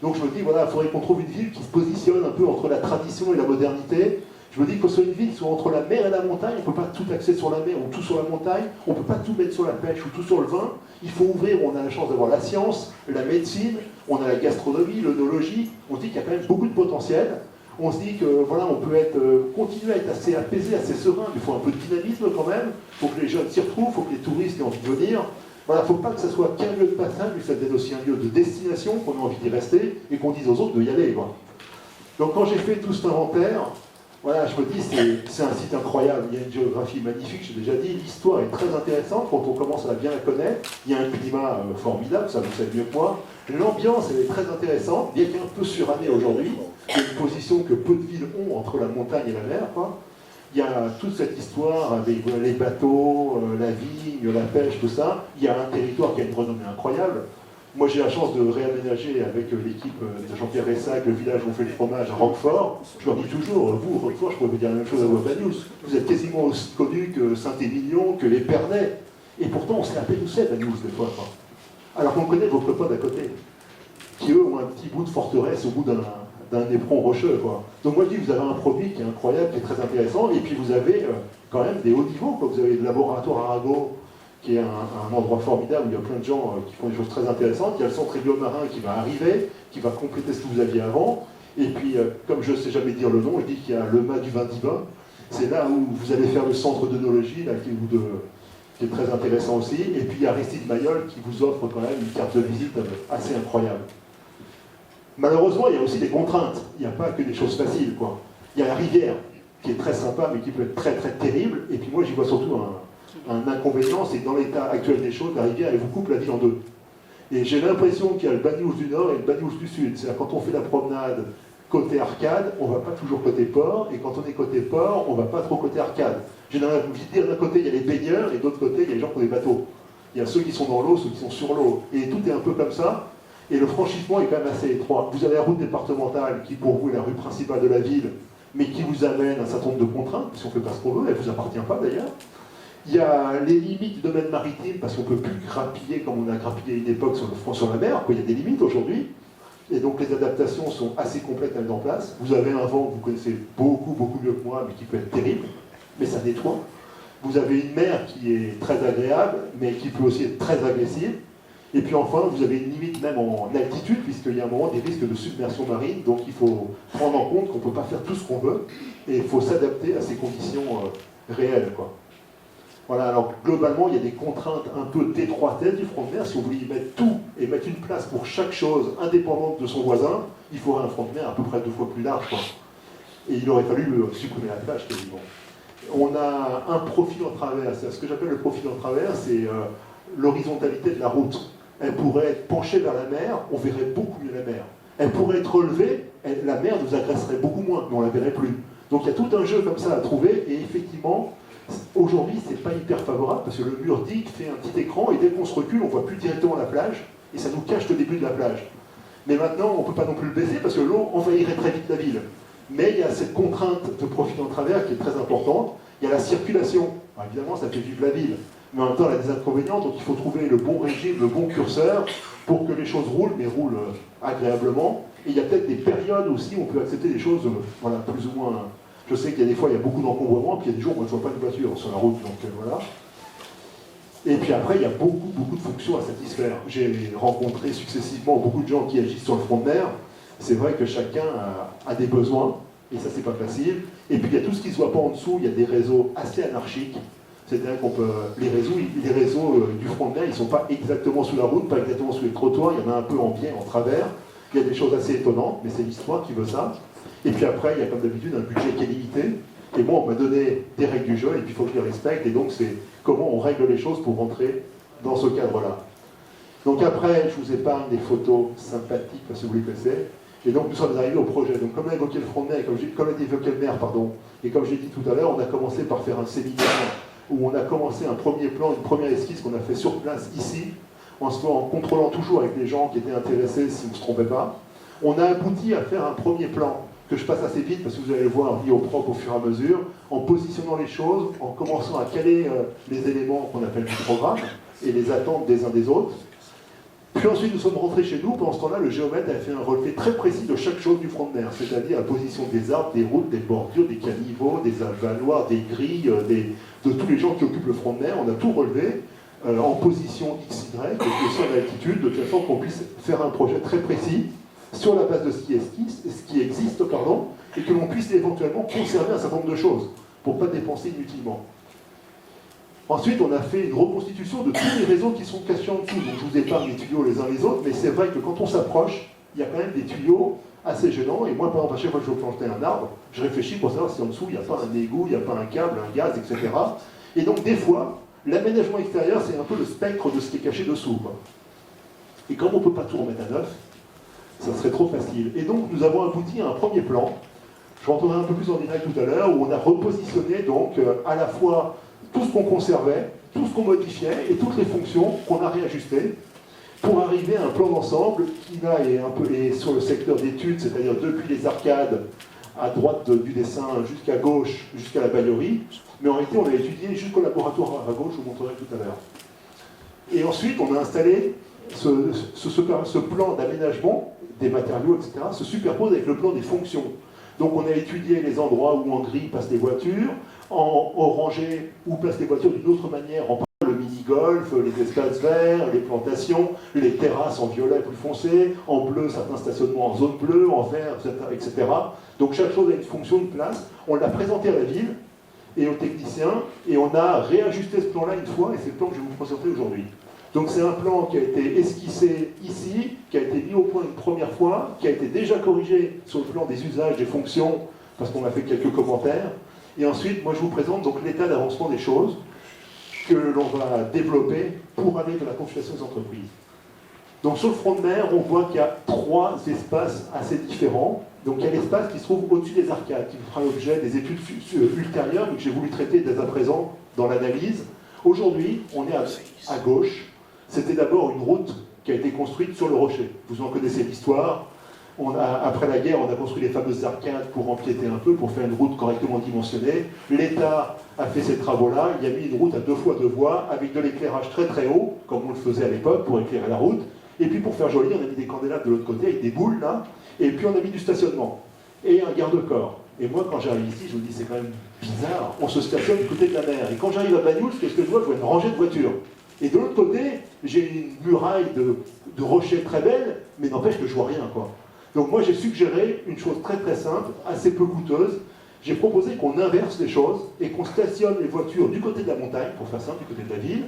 Donc je me dis, voilà, il faudrait qu'on trouve une ville qui se positionne un peu entre la tradition et la modernité. Je me dis que ce soit une ville qui soit entre la mer et la montagne, on ne peut pas tout axer sur la mer ou tout sur la montagne, on ne peut pas tout mettre sur la pêche ou tout sur le vin. Il faut ouvrir, on a la chance d'avoir la science, la médecine, on a la gastronomie, l'œnologie, on se dit qu'il y a quand même beaucoup de potentiel. On se dit que voilà, on peut continuer à être assez apaisé, assez serein, mais il faut un peu de dynamisme quand même, il faut que les jeunes s'y retrouvent, il faut que les touristes aient envie de venir. Voilà, il ne faut pas que ce soit qu'un lieu de passage, mais que ça devienne aussi un lieu de destination, qu'on ait envie d'y rester et qu'on dise aux autres de y aller, quoi. Donc quand j'ai fait tout cet inventaire, voilà, je me dis, c'est un site incroyable, il y a une géographie magnifique, j'ai déjà dit, l'histoire est très intéressante quand on commence à bien la connaître, il y a un climat formidable, ça vous savez mieux que moi, l'ambiance elle est très intéressante, bien qu'un peu surannée aujourd'hui, il y a une position que peu de villes ont entre la montagne et la mer, quoi. Il y a toute cette histoire avec les bateaux, la vigne, la pêche, tout ça, il y a un territoire qui a une renommée incroyable. Moi, j'ai la chance de réaménager avec l'équipe de Jean-Pierre Ressac, le village où on fait le fromage à Roquefort. Je leur dis toujours, vous, Roquefort, je pourrais vous dire la même chose à vous à Banyuls. Vous êtes quasiment aussi connus que Saint-Émilion, que les Pernets. Et pourtant, on se l'appelle où c'est, Banyuls, des fois. Alors qu'on connaît vos copains d'à côté, qui eux ont un petit bout de forteresse au bout d'un éperon rocheux, quoi. Donc moi, je dis, vous avez un produit qui est incroyable, qui est très intéressant, et puis vous avez quand même des hauts niveaux, quoi. Vous avez le laboratoire Arago, qui est un endroit formidable où il y a plein de gens qui font des choses très intéressantes. Il y a le centre réglo-marin qui va arriver, qui va compléter ce que vous aviez avant. Et puis, comme je ne sais jamais dire le nom, je dis qu'il y a le mât du vin divin. C'est là où vous allez faire le centre d'œnologie, qui est très intéressant aussi. Et puis, il y a Aristide Mayol qui vous offre quand même une carte de visite assez incroyable. Malheureusement, il y a aussi des contraintes. Il n'y a pas que des choses faciles, quoi. Il y a la rivière, qui est très sympa, mais qui peut être très, très terrible. Et puis moi, j'y vois surtout un inconvénient, c'est que dans l'état actuel des choses, la rivière, elle vous coupe la ville en deux. Et j'ai l'impression qu'il y a le Banyuls du Nord et le Banyuls du Sud. C'est-à-dire quand on fait la promenade côté arcade, on ne va pas toujours côté port, et quand on est côté port, on ne va pas trop côté arcade. J'ai envie de dire, d'un côté, il y a les baigneurs, et de l'autre côté, il y a les gens qui ont des bateaux. Il y a ceux qui sont dans l'eau, ceux qui sont sur l'eau. Et tout est un peu comme ça, et le franchissement est quand même assez étroit. Vous avez la route départementale, qui pour vous est la rue principale de la ville, mais qui vous amène un certain nombre de contraintes, si on ne fait pas ce qu'on veut, elle ne vous appartient pas d'ailleurs. Il y a les limites du domaine maritime, parce qu'on ne peut plus grappiller comme on a grappillé à une époque sur le front sur la mer, quoi. Il y a des limites aujourd'hui. Et donc les adaptations sont assez complètes à mettre en place. Vous avez un vent que vous connaissez beaucoup, beaucoup mieux que moi, mais qui peut être terrible, mais ça nettoie. Vous avez une mer qui est très agréable, mais qui peut aussi être très agressive. Et puis enfin, vous avez une limite même en altitude, puisqu'il y a un moment des risques de submersion marine, donc il faut prendre en compte qu'on ne peut pas faire tout ce qu'on veut, et il faut s'adapter à ces conditions réelles, quoi. Voilà, alors globalement, il y a des contraintes un peu d'étroitesse du front de mer. Si on voulait y mettre tout et mettre une place pour chaque chose indépendante de son voisin, il faudrait un front de mer à peu près 2 fois plus large, quoi. Et il aurait fallu supprimer la plage, quasiment. On a un profil en travers. Ce que j'appelle le profil en travers, c'est l'horizontalité de la route. Elle pourrait être penchée vers la mer, on verrait beaucoup mieux la mer. Elle pourrait être relevée, la mer nous agresserait beaucoup moins, mais on ne la verrait plus. Donc il y a tout un jeu comme ça à trouver, et effectivement, aujourd'hui, c'est pas hyper favorable parce que le mur digue fait un petit écran et dès qu'on se recule, on voit plus directement la plage et ça nous cache le début de la plage. Mais maintenant, on ne peut pas non plus le baisser parce que l'eau envahirait très vite la ville. Mais il y a cette contrainte de profil en travers qui est très importante. Il y a la circulation. Alors évidemment, ça fait vivre la ville. Mais en même temps, elle a des inconvénients, donc il faut trouver le bon régime, le bon curseur pour que les choses roulent, mais roulent agréablement. Et il y a peut-être des périodes aussi où on peut accepter des choses, voilà, plus ou moins. Je sais qu'il y a des fois, il y a beaucoup d'encombrement, puis il y a des jours où on ne voit pas de voiture sur la route, donc voilà. Et puis après, il y a beaucoup de fonctions à satisfaire. J'ai rencontré successivement beaucoup de gens qui agissent sur le front de mer. C'est vrai que chacun a des besoins, et ça, c'est pas facile. Et puis il y a tout ce qui ne se voit pas en dessous, il y a des réseaux assez anarchiques. C'est-à-dire qu'on peut. Les réseaux du front de mer, ils ne sont pas exactement sous la route, pas exactement sous les trottoirs, il y en a un peu en biais, en travers. Il y a des choses assez étonnantes, mais c'est l'histoire qui veut ça. Et puis après, il y a comme d'habitude un budget qui est limité. Et moi, on m'a donné des règles du jeu, et puis il faut que je les respecte. Et donc, c'est comment on règle les choses pour rentrer dans ce cadre-là. Donc après, je vous épargne des photos sympathiques, parce que vous les connaissez. Et donc, nous sommes arrivés au projet. Donc, comme l'a évoqué le front de mer, comme l'a évoqué le maire, pardon, et comme j'ai dit tout à l'heure, on a commencé par faire un séminaire où on a commencé un premier plan, une première esquisse qu'on a fait sur place ici, en contrôlant toujours avec les gens qui étaient intéressés si on ne se trompait pas. On a abouti à faire un premier plan, que je passe assez vite parce que vous allez le voir mis au propre au fur et à mesure, en positionnant les choses, en commençant à caler les éléments qu'on appelle du programme et les attentes des uns des autres. Puis ensuite, nous sommes rentrés chez nous. Pendant ce temps-là, le géomètre a fait un relevé très précis de chaque chose du front de mer, c'est-à-dire la position des arbres, des routes, des bordures, des caniveaux, des avaloirs, des grilles, de tous les gens qui occupent le front de mer. On a tout relevé en position XY, et aussi en altitude, de telle sorte qu'on puisse faire un projet très précis sur la base de ce qui existe, et que l'on puisse éventuellement conserver un certain nombre de choses, pour ne pas dépenser inutilement. Ensuite, on a fait une reconstitution de tous les réseaux qui sont cachés en dessous. Donc je vous épargne les tuyaux les uns les autres, mais c'est vrai que quand on s'approche, il y a quand même des tuyaux assez gênants. Et moi, par exemple, à chaque fois que je veux planter un arbre, je réfléchis pour savoir si en dessous, il n'y a pas un égout, il n'y a pas un câble, un gaz, etc. Et donc, des fois, l'aménagement extérieur, c'est un peu le spectre de ce qui est caché dessous, quoi. Et comme on ne peut pas tout remettre à neuf, ça serait trop facile. Et donc, nous avons abouti à un premier plan. Je rentrerai un peu plus en détail tout à l'heure, où on a repositionné donc à la fois tout ce qu'on conservait, tout ce qu'on modifiait et toutes les fonctions qu'on a réajustées pour arriver à un plan d'ensemble qui là est sur le secteur d'études, c'est-à-dire depuis les arcades à droite du dessin jusqu'à gauche, jusqu'à la baillerie. Mais en réalité, on a étudié jusqu'au laboratoire à gauche, je vous montrerai tout à l'heure. Et ensuite, on a installé ce plan d'aménagement des matériaux, etc., se superpose avec le plan des fonctions. Donc on a étudié les endroits où en gris passent les voitures, en orangé où passent les voitures d'une autre manière, en le mini-golf, les espaces verts, les plantations, les terrasses en violet plus foncé, en bleu certains stationnements en zone bleue, en vert, etc. Donc chaque chose a une fonction, une place. On l'a présenté à la ville et aux techniciens, et on a réajusté ce plan-là une fois, et c'est le plan que je vais vous présenter aujourd'hui. Donc c'est un plan qui a été esquissé ici, qui a été mis au point une première fois, qui a été déjà corrigé sur le plan des usages, des fonctions, parce qu'on a fait quelques commentaires. Et ensuite, moi je vous présente donc l'état d'avancement des choses que l'on va développer pour aller de la consultation des entreprises. Donc sur le front de mer, on voit qu'il y a 3 espaces assez différents. Donc il y a l'espace qui se trouve au-dessus des arcades, qui fera l'objet des études ultérieures, mais que j'ai voulu traiter dès à présent dans l'analyse. Aujourd'hui, on est à gauche. C'était d'abord une route qui a été construite sur le rocher. Vous en connaissez l'histoire. Après la guerre, on a construit les fameuses arcades pour empiéter un peu, pour faire une route correctement dimensionnée. L'État a fait ces travaux-là. Il a mis une route à 2 fois 2 voies, avec de l'éclairage très très haut, comme on le faisait à l'époque, pour éclairer la route. Et puis pour faire joli, on a mis des candélabres de l'autre côté, avec des boules là. Et puis on a mis du stationnement. Et un garde-corps. Et moi, quand j'arrive ici, je me dis, c'est quand même bizarre. On se stationne du côté de la mer. Et quand j'arrive à Bagnoul, qu'est-ce que je vois? Je vois une rangée de voitures. Et de l'autre côté, j'ai une muraille de rochers très belle, mais n'empêche que je vois rien, quoi. Donc moi, j'ai suggéré une chose très très simple, assez peu coûteuse. J'ai proposé qu'on inverse les choses et qu'on stationne les voitures du côté de la montagne, pour faire simple, du côté de la ville,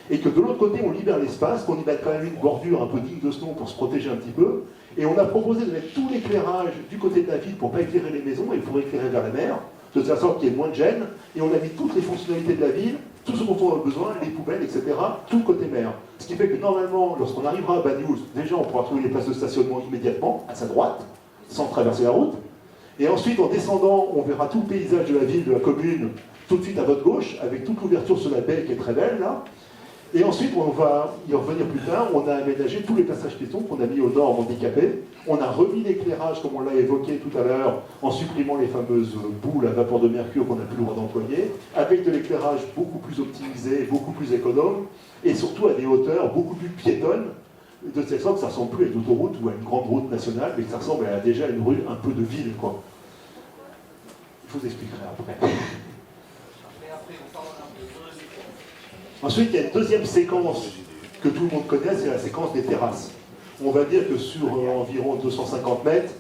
et que de l'autre côté, on libère l'espace, qu'on y mette quand même une bordure un peu digne de ce nom pour se protéger un petit peu. Et on a proposé de mettre tout l'éclairage du côté de la ville pour ne pas éclairer les maisons et pour éclairer vers la mer, de telle sorte qu'il y ait moins de gêne. Et on a mis toutes les fonctionnalités de la ville, tout ce dont on a besoin, les poubelles, etc., tout côté mer. Ce qui fait que normalement, lorsqu'on arrivera à Bagnoul, déjà on pourra trouver les places de stationnement immédiatement, à sa droite, sans traverser la route. Et ensuite, en descendant, on verra tout le paysage de la ville, de la commune, tout de suite à votre gauche, avec toute l'ouverture sur la baie qui est très belle, là. Et ensuite, on va y revenir plus tard, on a aménagé tous les passages piétons qu'on a mis aux normes handicapées. On a remis l'éclairage, comme on l'a évoqué tout à l'heure, en supprimant les fameuses boules à vapeur de mercure qu'on n'a plus le droit d'employer, avec de l'éclairage beaucoup plus optimisé, beaucoup plus économe, et surtout à des hauteurs beaucoup plus piétonnes, de telle sorte que ça ne ressemble plus à une autoroute ou à une grande route nationale, mais que ça ressemble à déjà une rue un peu de ville, quoi. Je vous expliquerai après. Ensuite, il y a une deuxième séquence que tout le monde connaît, c'est la séquence des terrasses. On va dire que sur environ 250 mètres,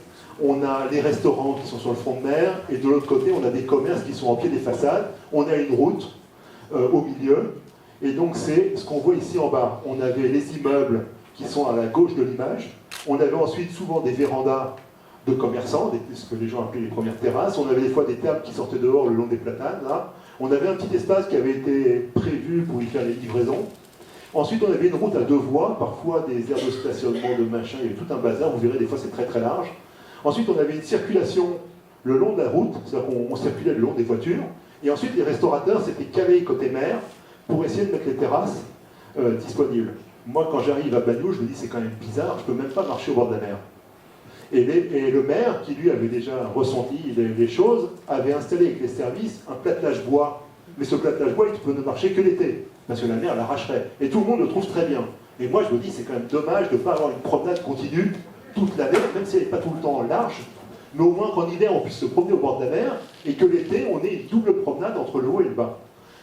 on a les restaurants qui sont sur le front de mer, et de l'autre côté, on a des commerces qui sont en pied des façades. On a une route au milieu, et donc c'est ce qu'on voit ici en bas. On avait les immeubles qui sont à la gauche de l'image. On avait ensuite souvent des vérandas de commerçants, ce que les gens appelaient les premières terrasses. On avait des fois des tables qui sortaient dehors le long des platanes, là. On avait un petit espace qui avait été prévu pour y faire les livraisons. Ensuite, on avait une route à 2 voies, parfois des aires de stationnement, de machin, il y avait tout un bazar, vous verrez, des fois c'est très très large. Ensuite, on avait une circulation le long de la route, c'est-à-dire qu'on circulait le long des voitures. Et ensuite, les restaurateurs s'étaient calés côté mer pour essayer de mettre les terrasses disponibles. Moi, quand j'arrive à Bagnoul, je me dis c'est quand même bizarre, je ne peux même pas marcher au bord de la mer. Et le maire, qui lui avait déjà ressenti les choses, avait installé avec les services un platelage bois. Mais ce platelage bois, il ne peut ne marcher que l'été, parce que la mer l'arracherait. Et tout le monde le trouve très bien. Et moi, je me dis, c'est quand même dommage de ne pas avoir une promenade continue toute l'année, même si elle n'est pas tout le temps large, mais au moins qu'en hiver, on puisse se promener au bord de la mer, et que l'été, on ait une double promenade entre le haut et le bas.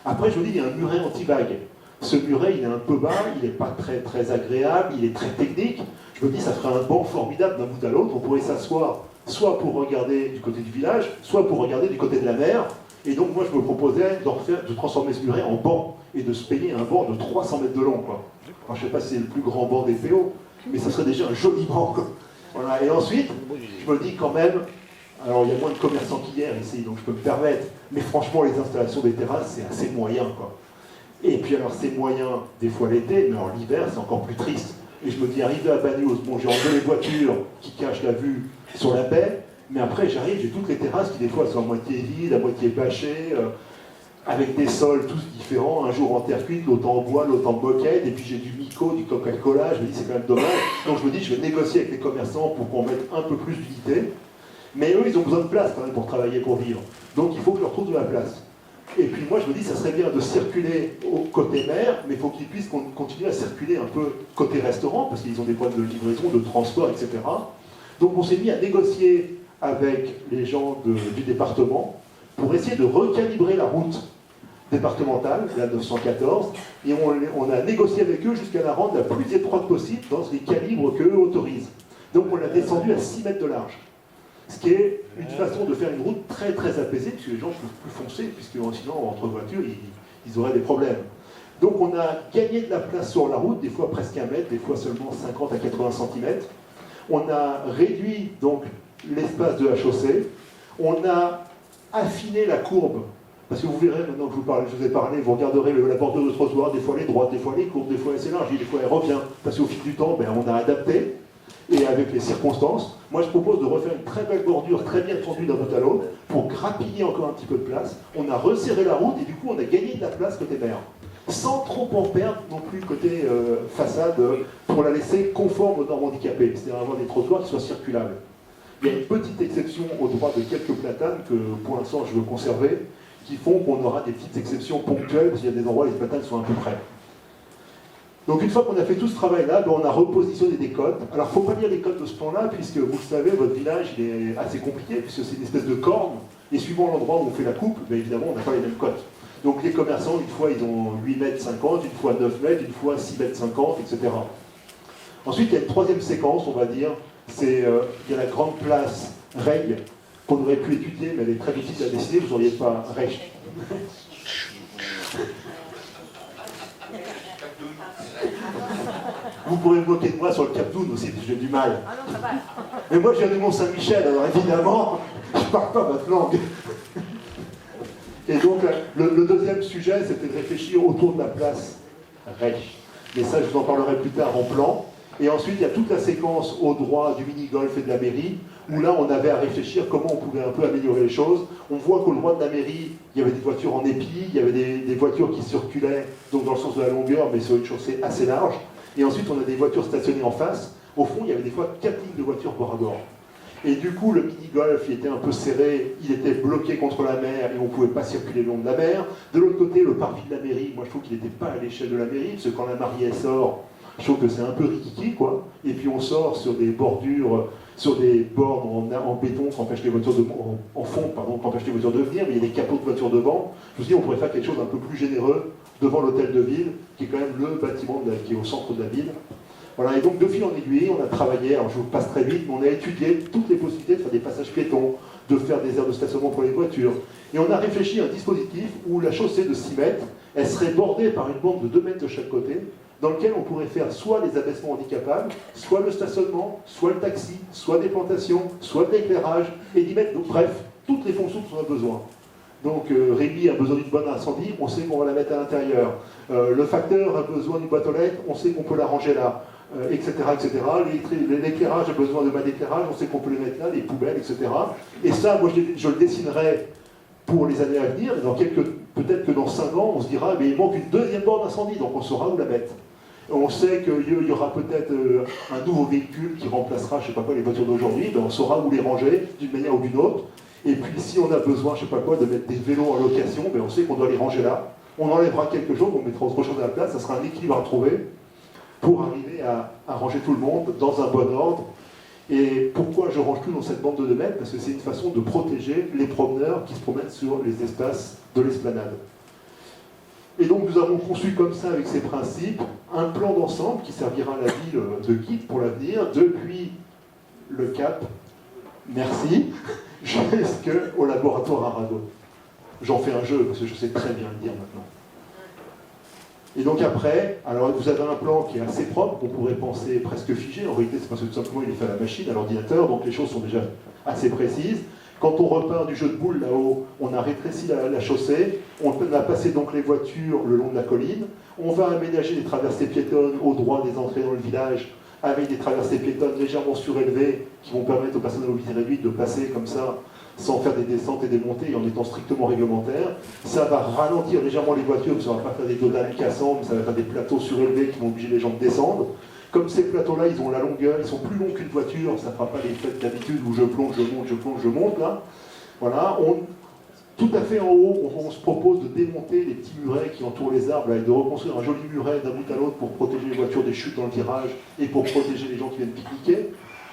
Après, je me dis, il y a un muret anti-vague. Ce muret, il est un peu bas, il n'est pas très, très agréable, il est très technique. Je me dis, ça ferait un banc formidable d'un bout à l'autre. On pourrait s'asseoir soit pour regarder du côté du village, soit pour regarder du côté de la mer. Et donc, moi, je me proposais de transformer ce muret en banc et de se payer un banc de 300 mètres de long, quoi. Alors, je ne sais pas si c'est le plus grand banc des PO, mais ça serait déjà un joli banc, quoi. Voilà. Et ensuite, je me dis quand même, alors il y a moins de commerçants qu'hier ici, donc je peux me permettre, mais franchement, les installations des terrasses, c'est assez moyen, quoi. Et puis alors, c'est moyen des fois l'été, mais en l'hiver, c'est encore plus triste. Et je me dis, arrivé à Bagnoul, bon, j'ai enlevé les voitures qui cachent la vue sur la baie, mais après, j'arrive, j'ai toutes les terrasses qui, des fois, sont à moitié vides, à moitié bâchées, avec des sols tous différents, un jour en terre cuite, l'autre en bois, l'autre en moquette, et puis j'ai du Mico, du Coca-Cola, je me dis, c'est quand même dommage. Donc je me dis, je vais négocier avec les commerçants pour qu'on mette un peu plus d'unité. Mais eux, ils ont besoin de place quand même pour travailler, pour vivre. Donc il faut que je leur trouve de la place. Et puis moi, je me dis, ça serait bien de circuler au côté mer, mais il faut qu'ils puissent continuer à circuler un peu côté restaurant, parce qu'ils ont des points de livraison, de transport, etc. Donc on s'est mis à négocier avec les gens du département pour essayer de recalibrer la route départementale, la 914, et on a négocié avec eux jusqu'à la rendre la plus étroite possible dans les calibres qu'eux autorisent. Donc on l'a descendu à 6 mètres de large. Ce qui est une façon de faire une route très très apaisée, puisque les gens ne peuvent plus foncer, puisque sinon, entre voitures, ils auraient des problèmes. Donc on a gagné de la place sur la route, des fois presque 1 mètre, des fois seulement 50 à 80 cm. On a réduit donc l'espace de la chaussée. On a affiné la courbe, parce que vous verrez maintenant que je vous ai parlé, vous regarderez la bordure de trottoir, des fois elle est droite, des fois elle est courbe, des fois elle s'élargit, des fois elle revient, parce qu'au fil du temps, on a adapté. Et avec les circonstances, moi je propose de refaire une très belle bordure, très bien tendue d'un bout à l'autre, pour grappiller encore un petit peu de place. On a resserré la route et du coup on a gagné de la place côté mer, sans trop en perdre non plus côté façade, pour la laisser conforme aux normes handicapées, c'est-à-dire avoir des trottoirs qui soient circulables. Il y a une petite exception au droit de quelques platanes que pour l'instant je veux conserver, qui font qu'on aura des petites exceptions ponctuelles, parce qu'il y a des endroits où les platanes sont un peu près. Donc une fois qu'on a fait tout ce travail-là, on a repositionné des cotes. Alors il ne faut pas lire les cotes de ce plan-là, puisque vous le savez, votre village il est assez compliqué, puisque c'est une espèce de corne, et suivant l'endroit où on fait la coupe, évidemment on n'a pas les mêmes cotes. Donc les commerçants, une fois ils ont 8,50 mètres, une fois 9 mètres, une fois 6,50 mètres, etc. Ensuite il y a une troisième séquence, on va dire, c'est il y a la grande place Reg, qu'on aurait pu étudier, mais elle est très difficile à décider, vous n'auriez pas Reg. Vous pourrez me moquer de moi sur le Cap d'Oune aussi, j'ai du mal. Ah non, ça va. Mais moi, je viens du Mont-Saint-Michel, alors évidemment, je ne parle pas votre langue. Et donc, le deuxième sujet, c'était de réfléchir autour de la place Reich. Mais ça, je vous en parlerai plus tard en plan. Et ensuite, il y a toute la séquence au droit du mini-golf et de la mairie, où là, on avait à réfléchir comment on pouvait un peu améliorer les choses. On voit qu'au droit de la mairie, il y avait des voitures en épi, il y avait des voitures qui circulaient donc dans le sens de la longueur, mais sur une chaussée assez large. Et ensuite, on a des voitures stationnées en face. Au fond, il y avait des fois 4 lignes de voitures bord à bord. Et du coup, le mini-golf, il était un peu serré, il était bloqué contre la mer et on ne pouvait pas circuler le long de la mer. De l'autre côté, le parvis de la mairie, moi je trouve qu'il n'était pas à l'échelle de la mairie, parce que quand la mariée sort, je trouve que c'est un peu rikiki, quoi. Et puis on sort sur des bordures, sur des bornes en béton qui empêchent les voitures en fond, pardon, qui empêchent les voitures de venir, mais il y a des capots de voitures devant. Je me suis dit, on pourrait faire quelque chose d'un peu plus généreux devant l'hôtel de ville, qui est quand même le bâtiment qui est au centre de la ville. Voilà, et donc de fil en aiguille, on a travaillé, alors je vous passe très vite, mais on a étudié toutes les possibilités de faire des passages piétons, de faire des aires de stationnement pour les voitures. Et on a réfléchi à un dispositif où la chaussée de 6 mètres, elle serait bordée par une bande de 2 mètres de chaque côté, dans lequel on pourrait faire soit les abaissements handicapables, soit le stationnement, soit le taxi, soit des plantations, soit de l'éclairage, et d'y mettre, donc, bref, toutes les fonctions dont on a besoin. Donc Rémi a besoin d'une bonne incendie, on sait qu'on va la mettre à l'intérieur. Le facteur a besoin d'une boîte aux lettres, on sait qu'on peut la ranger là. Etc., etc. L'éclairage a besoin de bas d'éclairage, on sait qu'on peut les mettre là, les poubelles, etc. Et ça, moi, je le dessinerai pour les années à venir, et peut-être que dans 5 ans, on se dira, mais il manque une deuxième borne d'incendie, donc on saura où la mettre. On sait qu'il y aura peut-être un nouveau véhicule qui remplacera, je ne sais pas quoi, les voitures d'aujourd'hui, ben on saura où les ranger d'une manière ou d'une autre. Et puis si on a besoin, je ne sais pas quoi, de mettre des vélos en location, ben on sait qu'on doit les ranger là. On enlèvera quelque chose, on mettra autre chose à la place, ça sera un équilibre à trouver pour arriver à ranger tout le monde dans un bon ordre. Et pourquoi je range tout dans cette bande de 2 mètres? Parce que c'est une façon de protéger les promeneurs qui se promènent sur les espaces de l'esplanade. Et donc nous avons conçu comme ça, avec ces principes, un plan d'ensemble qui servira à la ville de guide pour l'avenir, depuis le Cap, merci, jusqu'au laboratoire Arago. J'en fais un jeu, parce que je sais très bien le dire maintenant. Et donc après, alors vous avez un plan qui est assez propre, qu'on pourrait penser presque figé. En réalité, c'est parce que tout simplement il est fait à la machine, à l'ordinateur, donc les choses sont déjà assez précises. Quand on repart du jeu de boules là-haut, on a rétréci la chaussée, on a passé donc les voitures le long de la colline, on va aménager des traversées piétonnes au droit des entrées dans le village, avec des traversées piétonnes légèrement surélevées qui vont permettre aux personnes à mobilité réduite de passer comme ça, sans faire des descentes et des montées, et en étant strictement réglementaire. Ça va ralentir légèrement les voitures, ça ne va pas faire des dodanes cassants, mais ça va faire des plateaux surélevés qui vont obliger les gens de descendre. Comme ces plateaux-là, ils ont la longueur, ils sont plus longs qu'une voiture, ça ne fera pas l'effet d'habitude où je plonge, je monte, je plonge, je monte, là. Voilà, tout à fait en haut, on se propose de démonter les petits murets qui entourent les arbres, là, et de reconstruire un joli muret d'un bout à l'autre pour protéger les voitures des chutes dans le virage et pour protéger les gens qui viennent pique-niquer.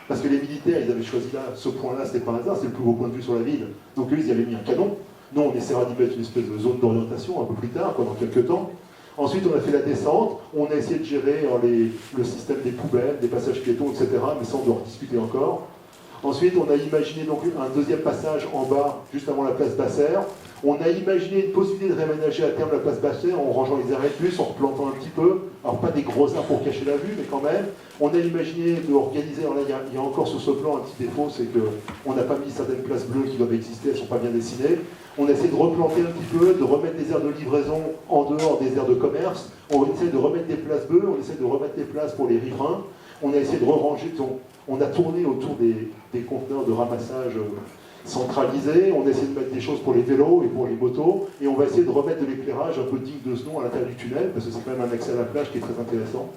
Parce que les militaires, ils avaient choisi là, ce point-là, c'était pas un hasard, c'est le plus beau point de vue sur la ville. Donc eux, ils y avaient mis un canon. Nous, on essaiera d'y mettre une espèce de zone d'orientation un peu plus tard, dans quelques temps. Ensuite, on a fait la descente, on a essayé de gérer le système des poubelles, des passages piétons, etc., mais ça, on doit rediscuter encore. Ensuite, on a imaginé donc un deuxième passage en bas, juste avant la place Basser. On a imaginé une possibilité de réaménager à terme la place Basser en rangeant les arrêts de bus, en replantant un petit peu. Alors, pas des gros arbres pour cacher la vue, mais quand même. On a imaginé d'organiser, alors là, il y a encore sur ce plan un petit défaut, c'est qu'on n'a pas mis certaines places bleues qui doivent exister, elles ne sont pas bien dessinées. On a essayé de replanter un petit peu, de remettre des aires de livraison en dehors des aires de commerce. On essaie de remettre des places bleues, on essaie de remettre des places pour les riverains. On a essayé de re-ranger, on a tourné autour des conteneurs de ramassage centralisés, on a essayé de mettre des choses pour les vélos et pour les motos, et on va essayer de remettre de l'éclairage un peu digne de ce nom à l'intérieur du tunnel, parce que c'est quand même un accès à la plage qui est très intéressant.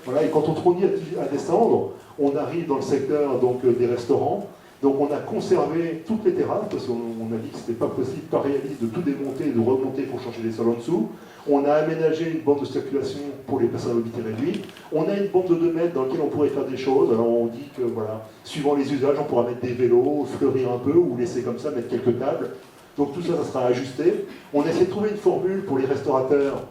Voilà, et quand on tourne à descendre, on arrive dans le secteur donc, des restaurants. Donc on a conservé toutes les terrasses, parce qu'on a dit que ce n'était pas possible, pas réaliste de tout démonter et de remonter pour changer les sols en dessous. On a aménagé une bande de circulation pour les personnes à mobilité réduite. On a une bande de 2 mètres dans laquelle on pourrait faire des choses. Alors on dit que, voilà, suivant les usages, on pourra mettre des vélos, fleurir un peu, ou laisser comme ça, mettre quelques tables. Donc tout ça, ça sera ajusté. On a essayé de trouver une formule pour les restaurateurs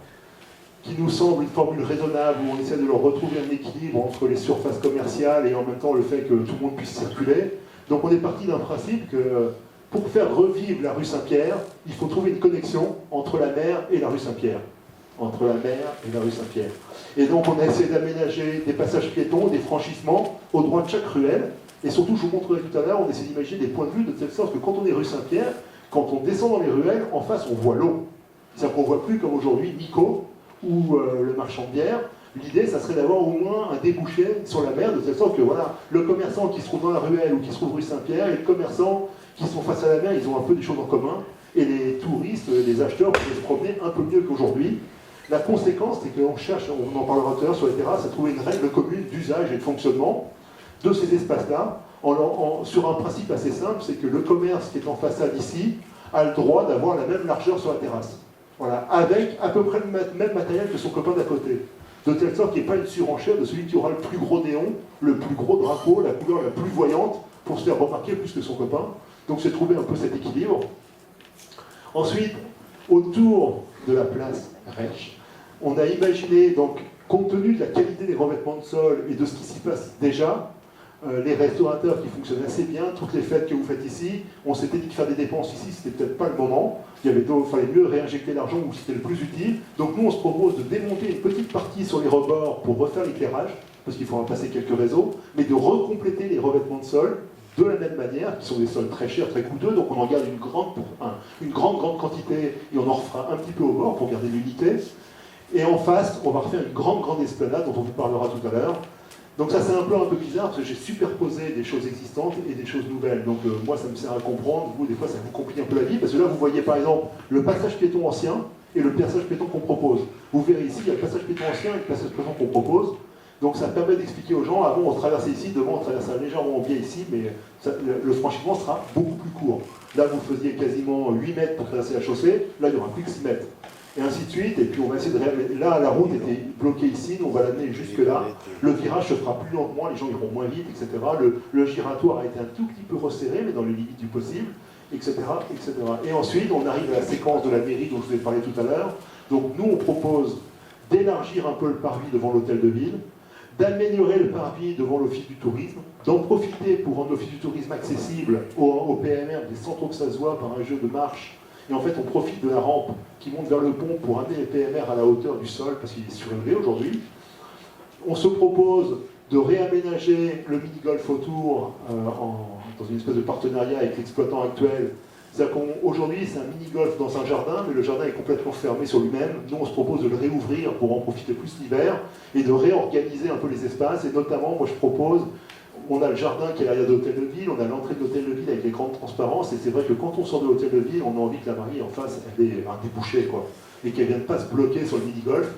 qui nous semble une formule raisonnable, où on essaie de leur retrouver un équilibre entre les surfaces commerciales et en même temps le fait que tout le monde puisse circuler. Donc on est parti d'un principe que pour faire revivre la rue Saint-Pierre, il faut trouver une connexion entre la mer et la rue Saint-Pierre. Entre la mer et la rue Saint-Pierre. Et donc on a essayé d'aménager des passages piétons, des franchissements au droit de chaque ruelle. Et surtout, je vous montrerai tout à l'heure, on essaie d'imaginer des points de vue de telle sorte que quand on est rue Saint-Pierre, quand on descend dans les ruelles, en face on voit l'eau. C'est-à-dire qu'on ne voit plus comme aujourd'hui Nico ou le marchand de bière. L'idée, ça serait d'avoir au moins un débouché sur la mer, de telle sorte que voilà, le commerçant qui se trouve dans la ruelle ou qui se trouve rue Saint-Pierre et le commerçant qui sont face à la mer, ils ont un peu des choses en commun. Et les touristes, les acheteurs peuvent se promener un peu mieux qu'aujourd'hui. La conséquence, c'est qu'on cherche, on en parlera tout à l'heure sur les terrasses, à trouver une règle commune d'usage et de fonctionnement de ces espaces-là, sur un principe assez simple, c'est que le commerce qui est en façade ici a le droit d'avoir la même largeur sur la terrasse. Voilà, avec à peu près le même matériel que son copain d'à côté. De telle sorte qu'il n'y ait pas une surenchère de celui qui aura le plus gros néon, le plus gros drapeau, la couleur la plus voyante, pour se faire remarquer plus que son copain. Donc c'est trouver un peu cet équilibre. Ensuite, autour de la place Reich, on a imaginé, donc, compte tenu de la qualité des revêtements de sol et de ce qui s'y passe déjà, les restaurateurs qui fonctionnent assez bien, toutes les fêtes que vous faites ici, on s'était dit que faire des dépenses ici, c'était peut-être pas le moment. Il fallait mieux réinjecter l'argent où c'était le plus utile. Donc nous, on se propose de démonter une petite partie sur les rebords pour refaire l'éclairage, parce qu'il faudra passer quelques réseaux, mais de recompléter les revêtements de sol de la même manière, qui sont des sols très chers, très coûteux, donc on en garde une grande quantité et on en refera un petit peu au bord pour garder l'unité. Et en face, on va refaire une grande esplanade dont on vous parlera tout à l'heure. Donc ça c'est un peu bizarre parce que j'ai superposé des choses existantes et des choses nouvelles. Donc moi ça me sert à comprendre, vous des fois ça vous complique un peu la vie, parce que là vous voyez par exemple le passage piéton ancien et le passage piéton qu'on propose. Vous verrez ici, il y a le passage piéton ancien et le passage piéton qu'on propose. Donc ça permet d'expliquer aux gens, avant on traversait ici, devant on traversait légèrement en biais ici, mais le franchissement sera beaucoup plus court. Là vous faisiez quasiment 8 mètres pour traverser la chaussée, là il n'y aura plus que 6 mètres. Et ainsi de suite, et puis on va essayer de réamener. Là, la route était bloquée ici, on va l'amener jusque là. Le virage se fera plus lentement, les gens iront moins vite, etc. Le giratoire a été un tout petit peu resserré, mais dans les limites du possible, etc., etc. Et ensuite, on arrive à la séquence de la mairie dont je vous ai parlé tout à l'heure. Donc nous, on propose d'élargir un peu le parvis devant l'hôtel de ville, d'améliorer le parvis devant l'office du tourisme, d'en profiter pour rendre l'office du tourisme accessible au PMR des centres auxasois par un jeu de marche. Et en fait, on profite de la rampe qui monte vers le pont pour amener les PMR à la hauteur du sol, parce qu'il est surélevé aujourd'hui. On se propose de réaménager le mini-golf autour dans une espèce de partenariat avec l'exploitant actuel. C'est-à-dire qu'aujourd'hui, c'est un mini-golf dans un jardin, mais le jardin est complètement fermé sur lui-même. Nous, on se propose de le réouvrir pour en profiter plus l'hiver et de réorganiser un peu les espaces. Et notamment, moi, je propose... On a le jardin qui est l'arrière de l'hôtel de ville, on a l'entrée de l'hôtel de ville avec les grandes transparences, et c'est vrai que quand on sort de l'hôtel de ville, on a envie que la mariée en face, elle ait un débouché, quoi, et qu'elle ne vienne pas se bloquer sur le mini-golf.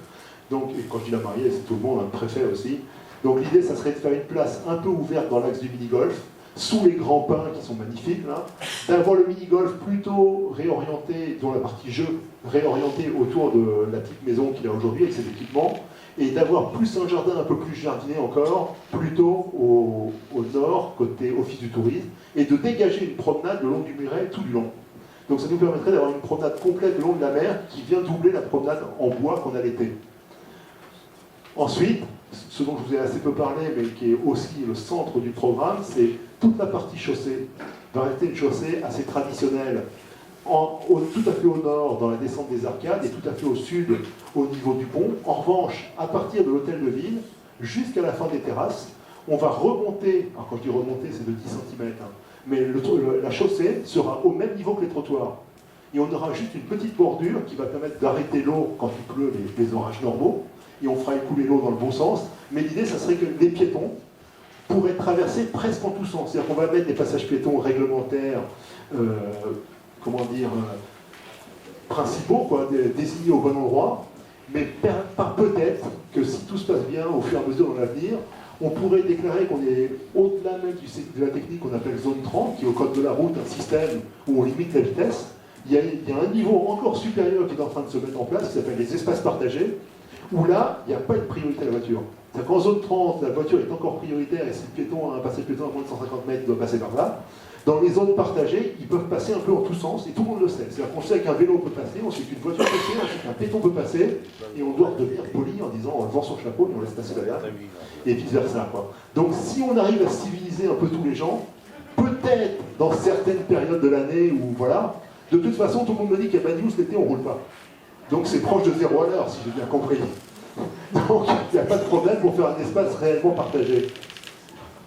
Donc, et quand je dis la mariée, c'est tout le monde, un préfet aussi. Donc l'idée, ça serait de faire une place un peu ouverte dans l'axe du mini-golf, sous les grands pins qui sont magnifiques, là, d'avoir le mini-golf plutôt réorienté, dont la partie jeu, réorientée autour de la petite maison qu'il a aujourd'hui avec ses équipements, et d'avoir plus un jardin un peu plus jardiné encore, plutôt au nord, côté office du tourisme, et de dégager une promenade le long du muret tout du long. Donc ça nous permettrait d'avoir une promenade complète le long de la mer qui vient doubler la promenade en bois qu'on a l'été. Ensuite, ce dont je vous ai assez peu parlé, mais qui est aussi le centre du programme, c'est toute la partie chaussée. Va rester une chaussée assez traditionnelle, tout à fait au nord dans la descente des arcades et tout à fait au sud au niveau du pont. En revanche, à partir de l'hôtel de ville jusqu'à la fin des terrasses, on va remonter, alors quand je dis remonter c'est de 10 cm, hein, mais la chaussée sera au même niveau que les trottoirs. Et on aura juste une petite bordure qui va permettre d'arrêter l'eau quand il pleut, les orages normaux, et on fera écouler l'eau dans le bon sens. Mais l'idée, ça serait que les piétons pourraient traverser presque en tous sens. C'est-à-dire qu'on va mettre des passages piétons réglementaires, principaux, quoi, désignés au bon endroit, mais peut-être que si tout se passe bien au fur et à mesure dans l'avenir, on pourrait déclarer qu'on est au-delà même de la technique qu'on appelle zone 30, qui est au code de la route un système où on limite la vitesse. Il y a un niveau encore supérieur qui est en train de se mettre en place, qui s'appelle les espaces partagés, où là, il n'y a pas de priorité à la voiture. C'est-à-dire qu'en zone 30, la voiture est encore prioritaire, et si le piéton a un passage piéton à moins de 150 mètres, il doit passer par là. Dans les zones partagées, ils peuvent passer un peu en tous sens, et tout le monde le sait. C'est-à-dire qu'on sait qu'un vélo peut passer, on sait qu'une voiture peut passer, on sait qu'un piéton peut passer, et on doit devenir poli en disant en levant son chapeau, et on laisse passer la gare, et vice-versa, quoi. Donc si on arrive à civiliser un peu tous les gens, peut-être dans certaines périodes de l'année où, voilà, de toute façon, tout le monde me dit qu'à Banyuls, l'été, on ne roule pas. Donc c'est proche de 0 à l'heure, si j'ai bien compris. Donc il n'y a pas de problème pour faire un espace réellement partagé.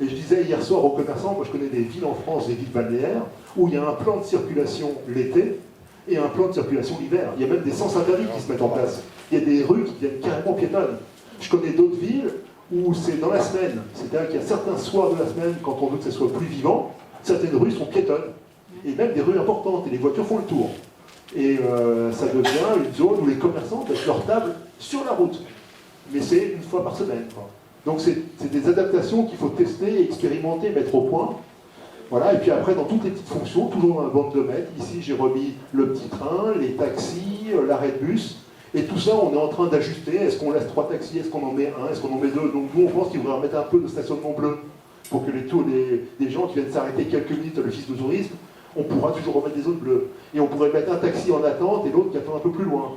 Et je disais hier soir aux commerçants, moi je connais des villes en France, des villes balnéaires, où il y a un plan de circulation l'été et un plan de circulation l'hiver. Il y a même des sens interdits qui se mettent en place. Il y a des rues qui deviennent carrément piétonnes. Je connais d'autres villes où c'est dans la semaine, c'est-à-dire qu'il y a certains soirs de la semaine, quand on veut que ça soit plus vivant, certaines rues sont piétonnes, et même des rues importantes, et les voitures font le tour. Et ça devient une zone où les commerçants mettent leur table sur la route. Mais c'est une fois par semaine, quoi. Donc c'est des adaptations qu'il faut tester, expérimenter, mettre au point. Voilà, et puis après, dans toutes les petites fonctions, toujours dans la bande de mètres, ici j'ai remis le petit train, les taxis, l'arrêt de bus, et tout ça, on est en train d'ajuster. Est-ce qu'on laisse 3 taxis, est-ce qu'on en met un, est-ce qu'on en met 2? Donc nous, on pense qu'il faudrait remettre un peu de stationnement bleu, pour que les gens qui viennent s'arrêter quelques minutes à l'office de tourisme, on pourra toujours remettre des zones bleues. Et on pourrait mettre un taxi en attente et l'autre qui attend un peu plus loin.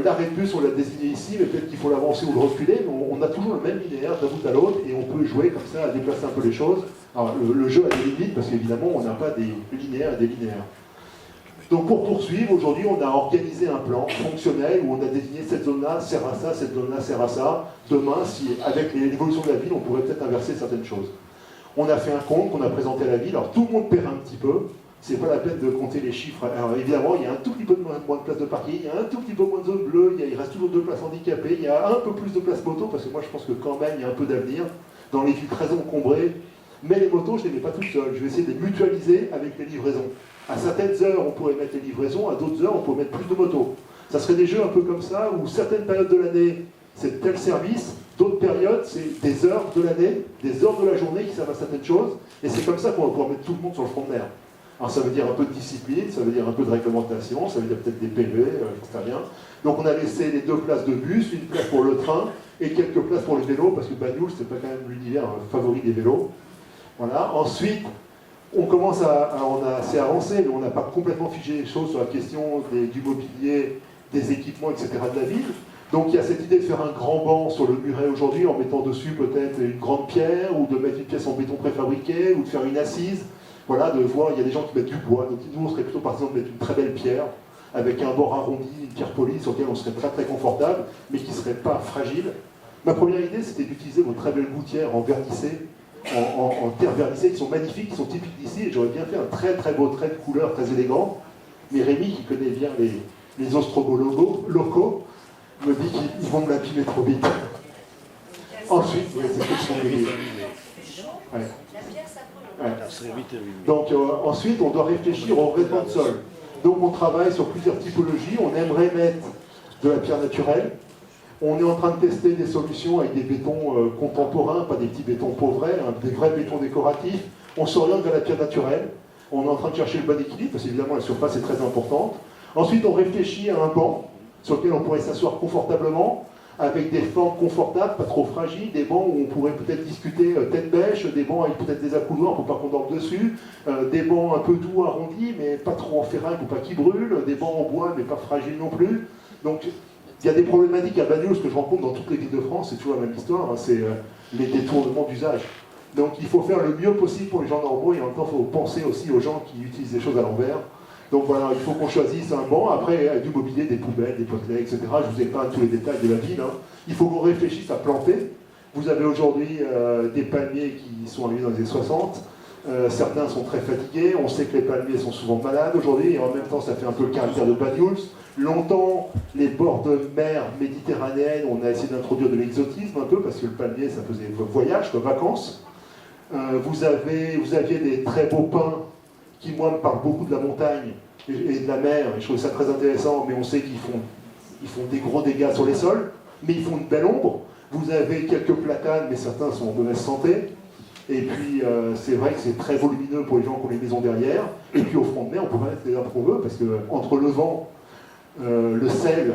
L'arrêt de bus, on l'a désigné ici, mais peut-être qu'il faut l'avancer ou le reculer, mais on a toujours le même linéaire d'un bout à l'autre, et on peut jouer comme ça, à déplacer un peu les choses. Alors, le jeu a des limites, parce qu'évidemment, on n'a pas des linéaires et des linéaires. Donc pour poursuivre, aujourd'hui, on a organisé un plan fonctionnel où on a désigné cette zone-là sert à ça, cette zone-là sert à ça. Demain, si, avec l'évolution de la ville, on pourrait peut-être inverser certaines choses. On a fait un compte qu'on a présenté à la ville, alors tout le monde perd un petit peu. C'est pas la peine de compter les chiffres. Alors évidemment, il y a un tout petit peu moins de places de parking, il y a un tout petit peu moins de zones bleues, il reste toujours 2 places handicapées, il y a un peu plus de places moto, parce que moi je pense que quand même il y a un peu d'avenir dans les villes très encombrées. Mais les motos, je ne les mets pas toutes seules. Je vais essayer de les mutualiser avec les livraisons. À certaines heures, on pourrait mettre les livraisons, à d'autres heures, on pourrait mettre plus de motos. Ça serait des jeux un peu comme ça, où certaines périodes de l'année, c'est tel service, d'autres périodes, c'est des heures de l'année, des heures de la journée qui servent à certaines choses, et c'est comme ça qu'on va pouvoir mettre tout le monde sur le front de mer. Alors ça veut dire un peu de discipline, ça veut dire un peu de réglementation, ça veut dire peut-être des PV, etc. Donc on a laissé les 2 places de bus, une place pour le train et quelques places pour le vélo, parce que Banyuls, c'est pas quand même l'univers favori des vélos. Voilà. Ensuite, on commence on a assez avancé, mais on n'a pas complètement figé les choses sur la question du mobilier, des équipements, etc. de la ville. Donc il y a cette idée de faire un grand banc sur le muret aujourd'hui, en mettant dessus peut-être une grande pierre, ou de mettre une pièce en béton préfabriqué, ou de faire une assise. Voilà, de voir, il y a des gens qui mettent du bois, donc nous on serait plutôt partisan de mettre une très belle pierre, avec un bord arrondi, une pierre polie, sur laquelle on serait très très confortable, mais qui ne serait pas fragile. Ma première idée, c'était d'utiliser vos très belles gouttières en vernissé, en terre vernissée, qui sont magnifiques, qui sont typiques d'ici, et j'aurais bien fait un très très beau trait de couleur, très élégant. Mais Rémi, qui connaît bien les ostrogos locaux, me dit qu'ils vont me l'abîmer trop vite. Ensuite, c'est ce que sont les... Ouais. Ouais. Donc ensuite, on doit réfléchir au revêtement de sol. Donc on travaille sur plusieurs typologies. On aimerait mettre de la pierre naturelle. On est en train de tester des solutions avec des bétons contemporains, pas des petits bétons pauvrets, hein, des vrais bétons décoratifs. On s'oriente vers la pierre naturelle. On est en train de chercher le bon équilibre, parce qu'évidemment la surface est très importante. Ensuite, on réfléchit à un banc sur lequel on pourrait s'asseoir confortablement, avec des formes confortables, pas trop fragiles, des bancs où on pourrait peut-être discuter tête bêche, des bancs avec peut-être des accoudoirs pour pas qu'on dorme dessus, des bancs un peu doux, arrondis, mais pas trop en ferraille pour pas qu'ils brûlent, des bancs en bois, mais pas fragiles non plus. Donc, il y a des problématiques à Banyuls que je rencontre dans toutes les villes de France, c'est toujours la même histoire, hein, c'est les détournements d'usage. Donc, il faut faire le mieux possible pour les gens normaux, et en même temps, il faut penser aussi aux gens qui utilisent les choses à l'envers. Donc voilà, il faut qu'on choisisse un banc, après du mobilier, des poubelles, des potelets, etc. Je ne vous ai pas tous les détails de la ville. Hein. Il faut qu'on réfléchisse à planter. Vous avez aujourd'hui des palmiers qui sont arrivés dans les années 60. Certains sont très fatigués. On sait que les palmiers sont souvent malades aujourd'hui, et en même temps, ça fait un peu le caractère de Banyuls. Longtemps, les bords de mer méditerranéenne, on a essayé d'introduire de l'exotisme un peu, parce que le palmier, ça faisait voyage, comme vacances. Vous aviez des très beaux pins qui, moi, me parlent beaucoup de la montagne et de la mer, et je trouve ça très intéressant, mais on sait qu'ils font des gros dégâts sur les sols, mais ils font une belle ombre. Vous avez quelques platanes, mais certains sont en mauvaise santé, et puis c'est vrai que c'est très volumineux pour les gens qui ont les maisons derrière, et puis au front de mer, on peut mettre les arbres qu'on veut, parce que entre le vent, le sel,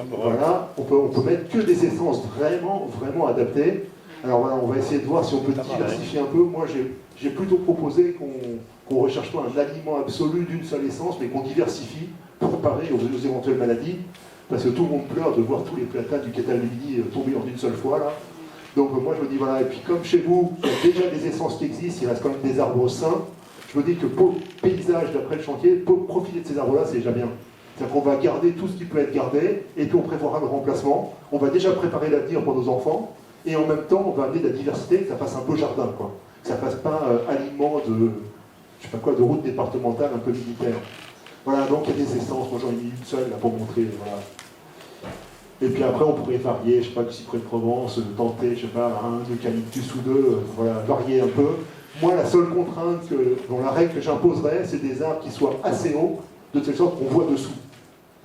voilà, on peut mettre que des essences vraiment, vraiment adaptées. Alors voilà, on va essayer de voir si on peut diversifier un peu. Moi, j'ai plutôt proposé qu'on ne recherche pas un aliment absolu d'une seule essence, mais qu'on diversifie pour parer aux éventuelles maladies. Parce que tout le monde pleure de voir tous les platanes du Catalini tomber en une seule fois, là. Donc moi, je me dis, voilà, et puis comme chez vous, il y a déjà des essences qui existent, il reste quand même des arbres sains. Je me dis que pour le paysage d'après le chantier, pour profiter de ces arbres-là, c'est déjà bien. C'est-à-dire qu'on va garder tout ce qui peut être gardé, et puis on prévoira le remplacement. On va déjà préparer l'avenir pour nos enfants, et en même temps, on va amener de la diversité, que ça fasse un peu jardin, quoi. Que ça fasse pas aliment de, je sais pas quoi, de route départementale un peu militaire. Voilà, donc il y a des essences, moi j'en ai mis une seule là pour montrer, voilà. Et puis après, on pourrait varier, je sais pas, du cyprès de Provence, tenter, je sais pas, un eucalyptus ou deux, voilà, varier un peu. Moi, la seule contrainte, la règle que j'imposerais, c'est des arbres qui soient assez hauts, de telle sorte qu'on voit dessous.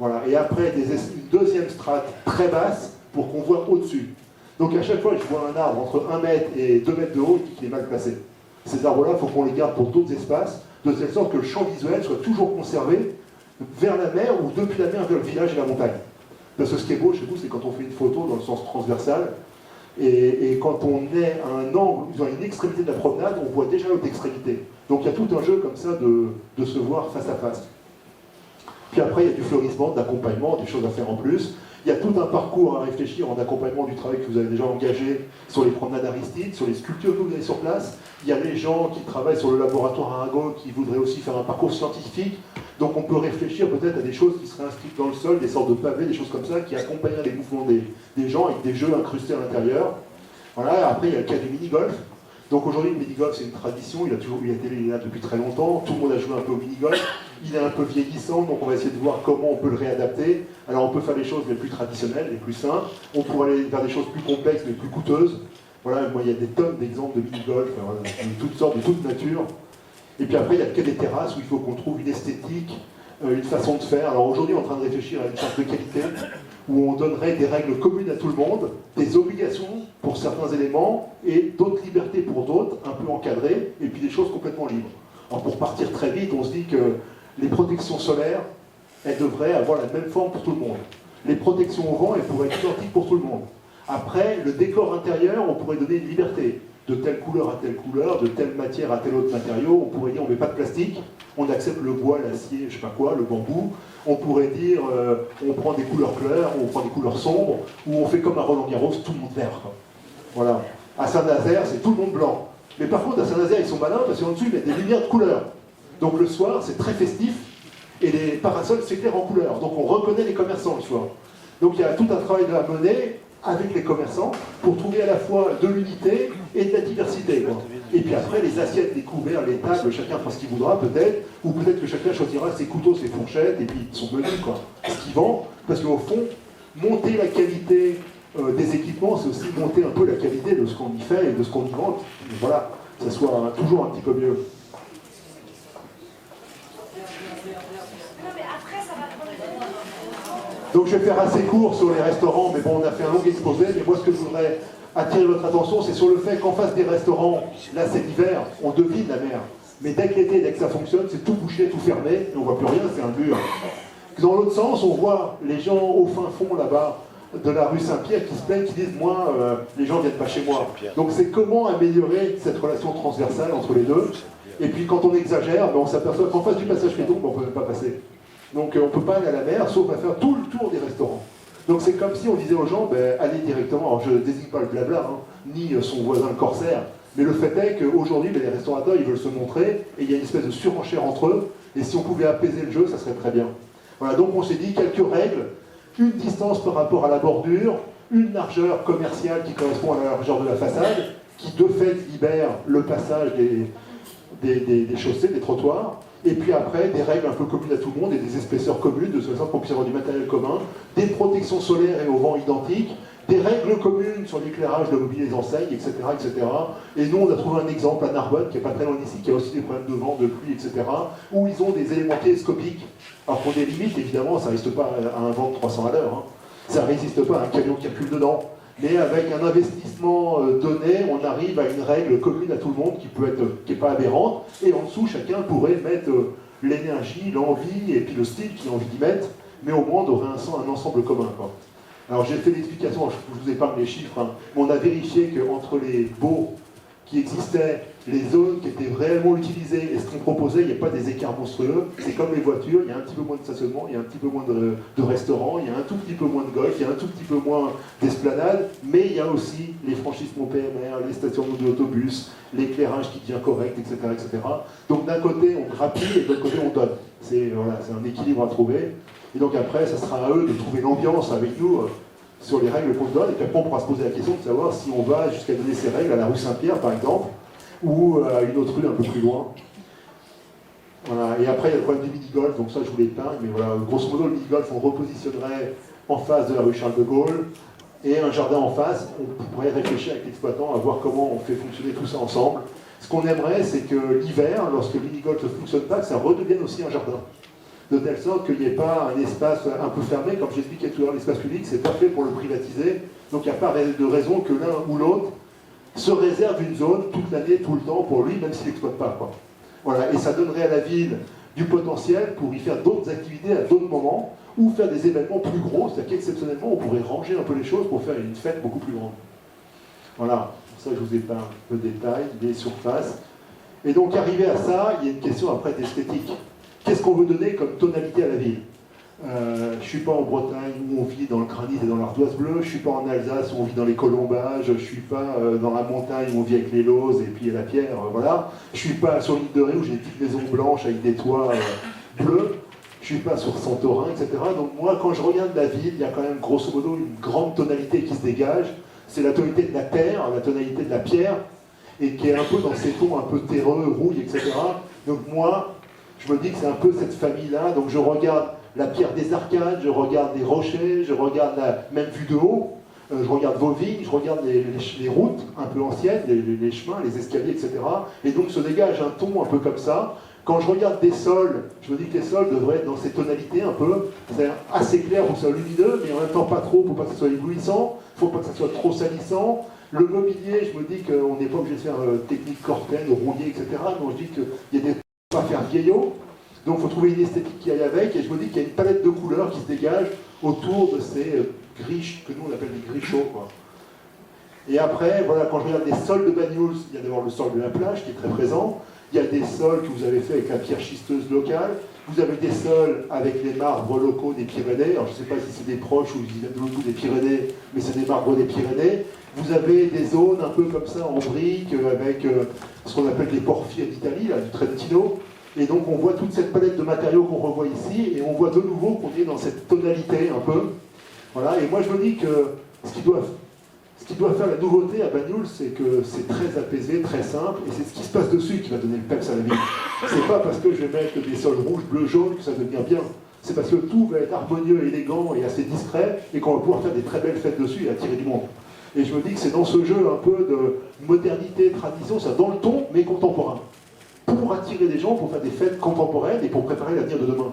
Voilà. Et après, une deuxième strate très basse pour qu'on voit au-dessus. Donc à chaque fois que je vois un arbre entre 1 mètre et 2 mètres de haut, je dis qu'il est mal placé. Ces arbres-là, il faut qu'on les garde pour d'autres espaces, de telle sorte que le champ visuel soit toujours conservé vers la mer ou depuis la mer vers le village et la montagne. Parce que ce qui est beau chez vous, c'est quand on fait une photo dans le sens transversal, et quand on est à un angle, dans une extrémité de la promenade, on voit déjà l'autre extrémité. Donc il y a tout un jeu comme ça de se voir face à face. Puis après, il y a du fleurissement, d'accompagnement, des choses à faire en plus. Il y a tout un parcours à réfléchir en accompagnement du travail que vous avez déjà engagé sur les promenades Aristide, sur les sculptures que vous avez sur place. Il y a les gens qui travaillent sur le laboratoire Arago qui voudraient aussi faire un parcours scientifique. Donc on peut réfléchir peut-être à des choses qui seraient inscrites dans le sol, des sortes de pavés, des choses comme ça, qui accompagneraient les mouvements des gens avec des jeux incrustés à l'intérieur. Voilà. Après, il y a le cas du mini-golf. Donc aujourd'hui, le mini-golf, c'est une tradition, il est là depuis très longtemps, tout le monde a joué un peu au mini-golf, il est un peu vieillissant, donc on va essayer de voir comment on peut le réadapter. Alors on peut faire les choses les plus traditionnelles, les plus simples, on pourrait aller vers des choses plus complexes, mais plus coûteuses. Voilà, moi il y a des tonnes d'exemples de mini-golf, de toutes sortes, de toute nature. Et puis après, il y a le cas des terrasses, où il faut qu'on trouve une esthétique, une façon de faire. Alors aujourd'hui, on est en train de réfléchir à une charte de qualité, où on donnerait des règles communes à tout le monde, des obligations pour certains éléments, et d'autres libertés pour d'autres, un peu encadrées, et puis des choses complètement libres. Alors pour partir très vite, on se dit que les protections solaires, elles devraient avoir la même forme pour tout le monde. Les protections au vent, elles pourraient être identiques pour tout le monde. Après, le décor intérieur, on pourrait donner une liberté. De telle couleur à telle couleur, de telle matière à tel autre matériau. On pourrait dire on ne met pas de plastique, on accepte le bois, l'acier, je sais pas quoi, le bambou. On pourrait dire on prend des couleurs claires, on prend des couleurs sombres, ou on fait comme à Roland-Garros, tout le monde vert. Voilà. À Saint-Nazaire, c'est tout le monde blanc. Mais par contre, à Saint-Nazaire, ils sont malins parce qu'en dessous, ils mettent des lumières de couleur. Donc le soir, c'est très festif, et les parasols s'éclairent en couleur. Donc on reconnaît les commerçants, tu vois. Donc il y a tout un travail de la monnaie avec les commerçants pour trouver à la fois de l'unité et de la diversité. Quoi. Et puis après, les assiettes, les couverts, les tables, chacun fera ce qu'il voudra peut-être, ou peut-être que chacun choisira ses couteaux, ses fourchettes, et puis son menu, quoi. Ce qu'il vend, parce qu'au fond, monter la qualité des équipements, c'est aussi monter un peu la qualité de ce qu'on y fait et de ce qu'on y vend. Et voilà, que ça soit toujours un petit peu mieux. Donc je vais faire assez court sur les restaurants, mais bon, on a fait un long exposé, mais moi ce que je voudrais attirer votre attention, c'est sur le fait qu'en face des restaurants, là c'est l'hiver, on devine la mer. Mais dès que l'été, dès que ça fonctionne, c'est tout bouché, tout fermé, et on voit plus rien, c'est un mur. Dans l'autre sens, on voit les gens au fin fond là-bas de la rue Saint-Pierre qui se plaignent, qui disent moi, les gens viennent pas chez moi. Donc c'est comment améliorer cette relation transversale entre les deux. Et puis quand on exagère, on s'aperçoit qu'en face du passage piéton, on ne peut même pas passer. Donc on ne peut pas aller à la mer, sauf à faire tout le tour des restaurants. Donc c'est comme si on disait aux gens, allez directement, alors je ne désigne pas le blabla, ni son voisin le corsaire, mais le fait est qu'aujourd'hui, les restaurateurs, ils veulent se montrer, et il y a une espèce de surenchère entre eux, et si on pouvait apaiser le jeu, ça serait très bien. Voilà, donc on s'est dit quelques règles, une distance par rapport à la bordure, une largeur commerciale qui correspond à la largeur de la façade, qui de fait libère le passage des chaussées, des trottoirs, et puis après, des règles un peu communes à tout le monde et des épaisseurs communes, de sorte qu'on puisse avoir du matériel commun, des protections solaires et au vent identiques, des règles communes sur l'éclairage de mobilier des enseignes, etc., etc. Et nous, on a trouvé un exemple à Narbonne, qui n'est pas très loin d'ici, qui a aussi des problèmes de vent, de pluie, etc., où ils ont des éléments télescopiques. Alors pour des limites, évidemment, ça ne résiste pas à un vent de 300 à l'heure, ça ne résiste pas à un camion qui recule dedans. Mais avec un investissement donné, on arrive à une règle commune à tout le monde qui n'est pas aberrante, et en dessous, chacun pourrait mettre l'énergie, l'envie, et puis le style qu'il a envie d'y mettre, mais au moins on aurait un ensemble commun, quoi. Alors j'ai fait l'explication, je vous épargne les chiffres, mais on a vérifié qu'entre les baux qui existaient, les zones qui étaient réellement utilisées et ce qu'on proposait, il n'y a pas des écarts monstrueux. C'est comme les voitures, il y a un petit peu moins de stationnement, il y a un petit peu moins de restaurants, il y a un tout petit peu moins de golf, il y a un tout petit peu moins d'esplanade, mais il y a aussi les franchissements PMR, les stationnements d'autobus, l'éclairage qui devient correct, etc., etc. Donc d'un côté on grappille et de l'autre côté on donne. C'est un équilibre à trouver. Et donc après, ça sera à eux de trouver l'ambiance avec nous sur les règles qu'on donne, et puis après on pourra se poser la question de savoir si on va jusqu'à donner ces règles à la rue Saint-Pierre par exemple, ou à une autre rue un peu plus loin. Voilà. Et après il y a le problème du mini-golf, donc ça je vous l'épargne, mais voilà, grosso modo le mini-golf on repositionnerait en face de la rue Charles de Gaulle, et un jardin en face. On pourrait réfléchir avec l'exploitant à voir comment on fait fonctionner tout ça ensemble. Ce qu'on aimerait, c'est que l'hiver, lorsque le mini-golf ne fonctionne pas, que ça redevienne aussi un jardin. De telle sorte qu'il n'y ait pas un espace un peu fermé. Comme j'expliquais tout à l'heure, l'espace public, c'est pas fait pour le privatiser. Donc il n'y a pas de raison que l'un ou l'autre se réserve une zone toute l'année, tout le temps, pour lui, même s'il n'exploite pas, quoi. Voilà. Et ça donnerait à la ville du potentiel pour y faire d'autres activités à d'autres moments, ou faire des événements plus gros, c'est-à-dire qu'exceptionnellement, on pourrait ranger un peu les choses pour faire une fête beaucoup plus grande. Voilà. Pour ça, je vous ai peint le détail, les surfaces. Et donc, arrivé à ça, il y a une question après d'esthétique. Qu'est-ce qu'on veut donner comme tonalité à la ville? Je ne suis pas en Bretagne où on vit dans le granit et dans l'ardoise bleue, je ne suis pas en Alsace où on vit dans les colombages, je ne suis pas dans la montagne où on vit avec les lauses et puis la pierre, voilà. Je ne suis pas sur l'île de Ré où j'ai des petites maisons blanches avec des toits bleus, je ne suis pas sur Santorin, etc. Donc moi, quand je regarde la ville, il y a quand même grosso modo une grande tonalité qui se dégage, c'est la tonalité de la terre, la tonalité de la pierre, et qui est un peu dans ces tons un peu terreux, rouille, etc. Donc moi, je me dis que c'est un peu cette famille-là, donc je regarde la pierre des arcades, je regarde les rochers, je regarde la même vue de haut, je regarde vos vignes, je regarde les routes un peu anciennes, les chemins, les escaliers, etc. Et donc se dégage un ton un peu comme ça. Quand je regarde des sols, je me dis que les sols devraient être dans ces tonalités un peu, c'est-à-dire assez clair pour que ça soit lumineux, mais en même temps pas trop, pour pas que ça soit éblouissant, il ne faut pas que ça soit trop salissant. Le mobilier, je me dis qu'on n'est pas obligé de faire technique Corten, rouillé, etc. Donc je dis qu'il y a des pas faire vieillot. Donc il faut trouver une esthétique qui aille avec, et je me dis qu'il y a une palette de couleurs qui se dégage autour de ces gris, que nous on appelle des gris chauds, quoi. Et après, voilà, quand je regarde les sols de Banyuls, il y a d'abord le sol de la plage qui est très présent, il y a des sols que vous avez fait avec la pierre schisteuse locale, vous avez des sols avec les marbres locaux des Pyrénées, alors je ne sais pas si c'est des proches ou ils viennent de l'autre bout des Pyrénées, mais c'est des marbres des Pyrénées. Vous avez des zones un peu comme ça en briques, avec ce qu'on appelle des porphyres d'Italie, du Trentino. Et donc on voit toute cette palette de matériaux qu'on revoit ici, et on voit de nouveau qu'on est dans cette tonalité un peu. Voilà. Et moi je me dis que ce qui doit faire la nouveauté à Banyuls, c'est que c'est très apaisé, très simple, et c'est ce qui se passe dessus qui va donner le peps à la ville. C'est pas parce que je vais mettre des sols rouges, bleus, jaunes que ça devient bien. C'est parce que tout va être harmonieux, élégant et assez discret, et qu'on va pouvoir faire des très belles fêtes dessus et attirer du monde. Et je me dis que c'est dans ce jeu un peu de modernité, tradition, ça dans le ton, mais contemporain. Pour attirer des gens, pour faire des fêtes contemporaines et pour préparer l'avenir de demain.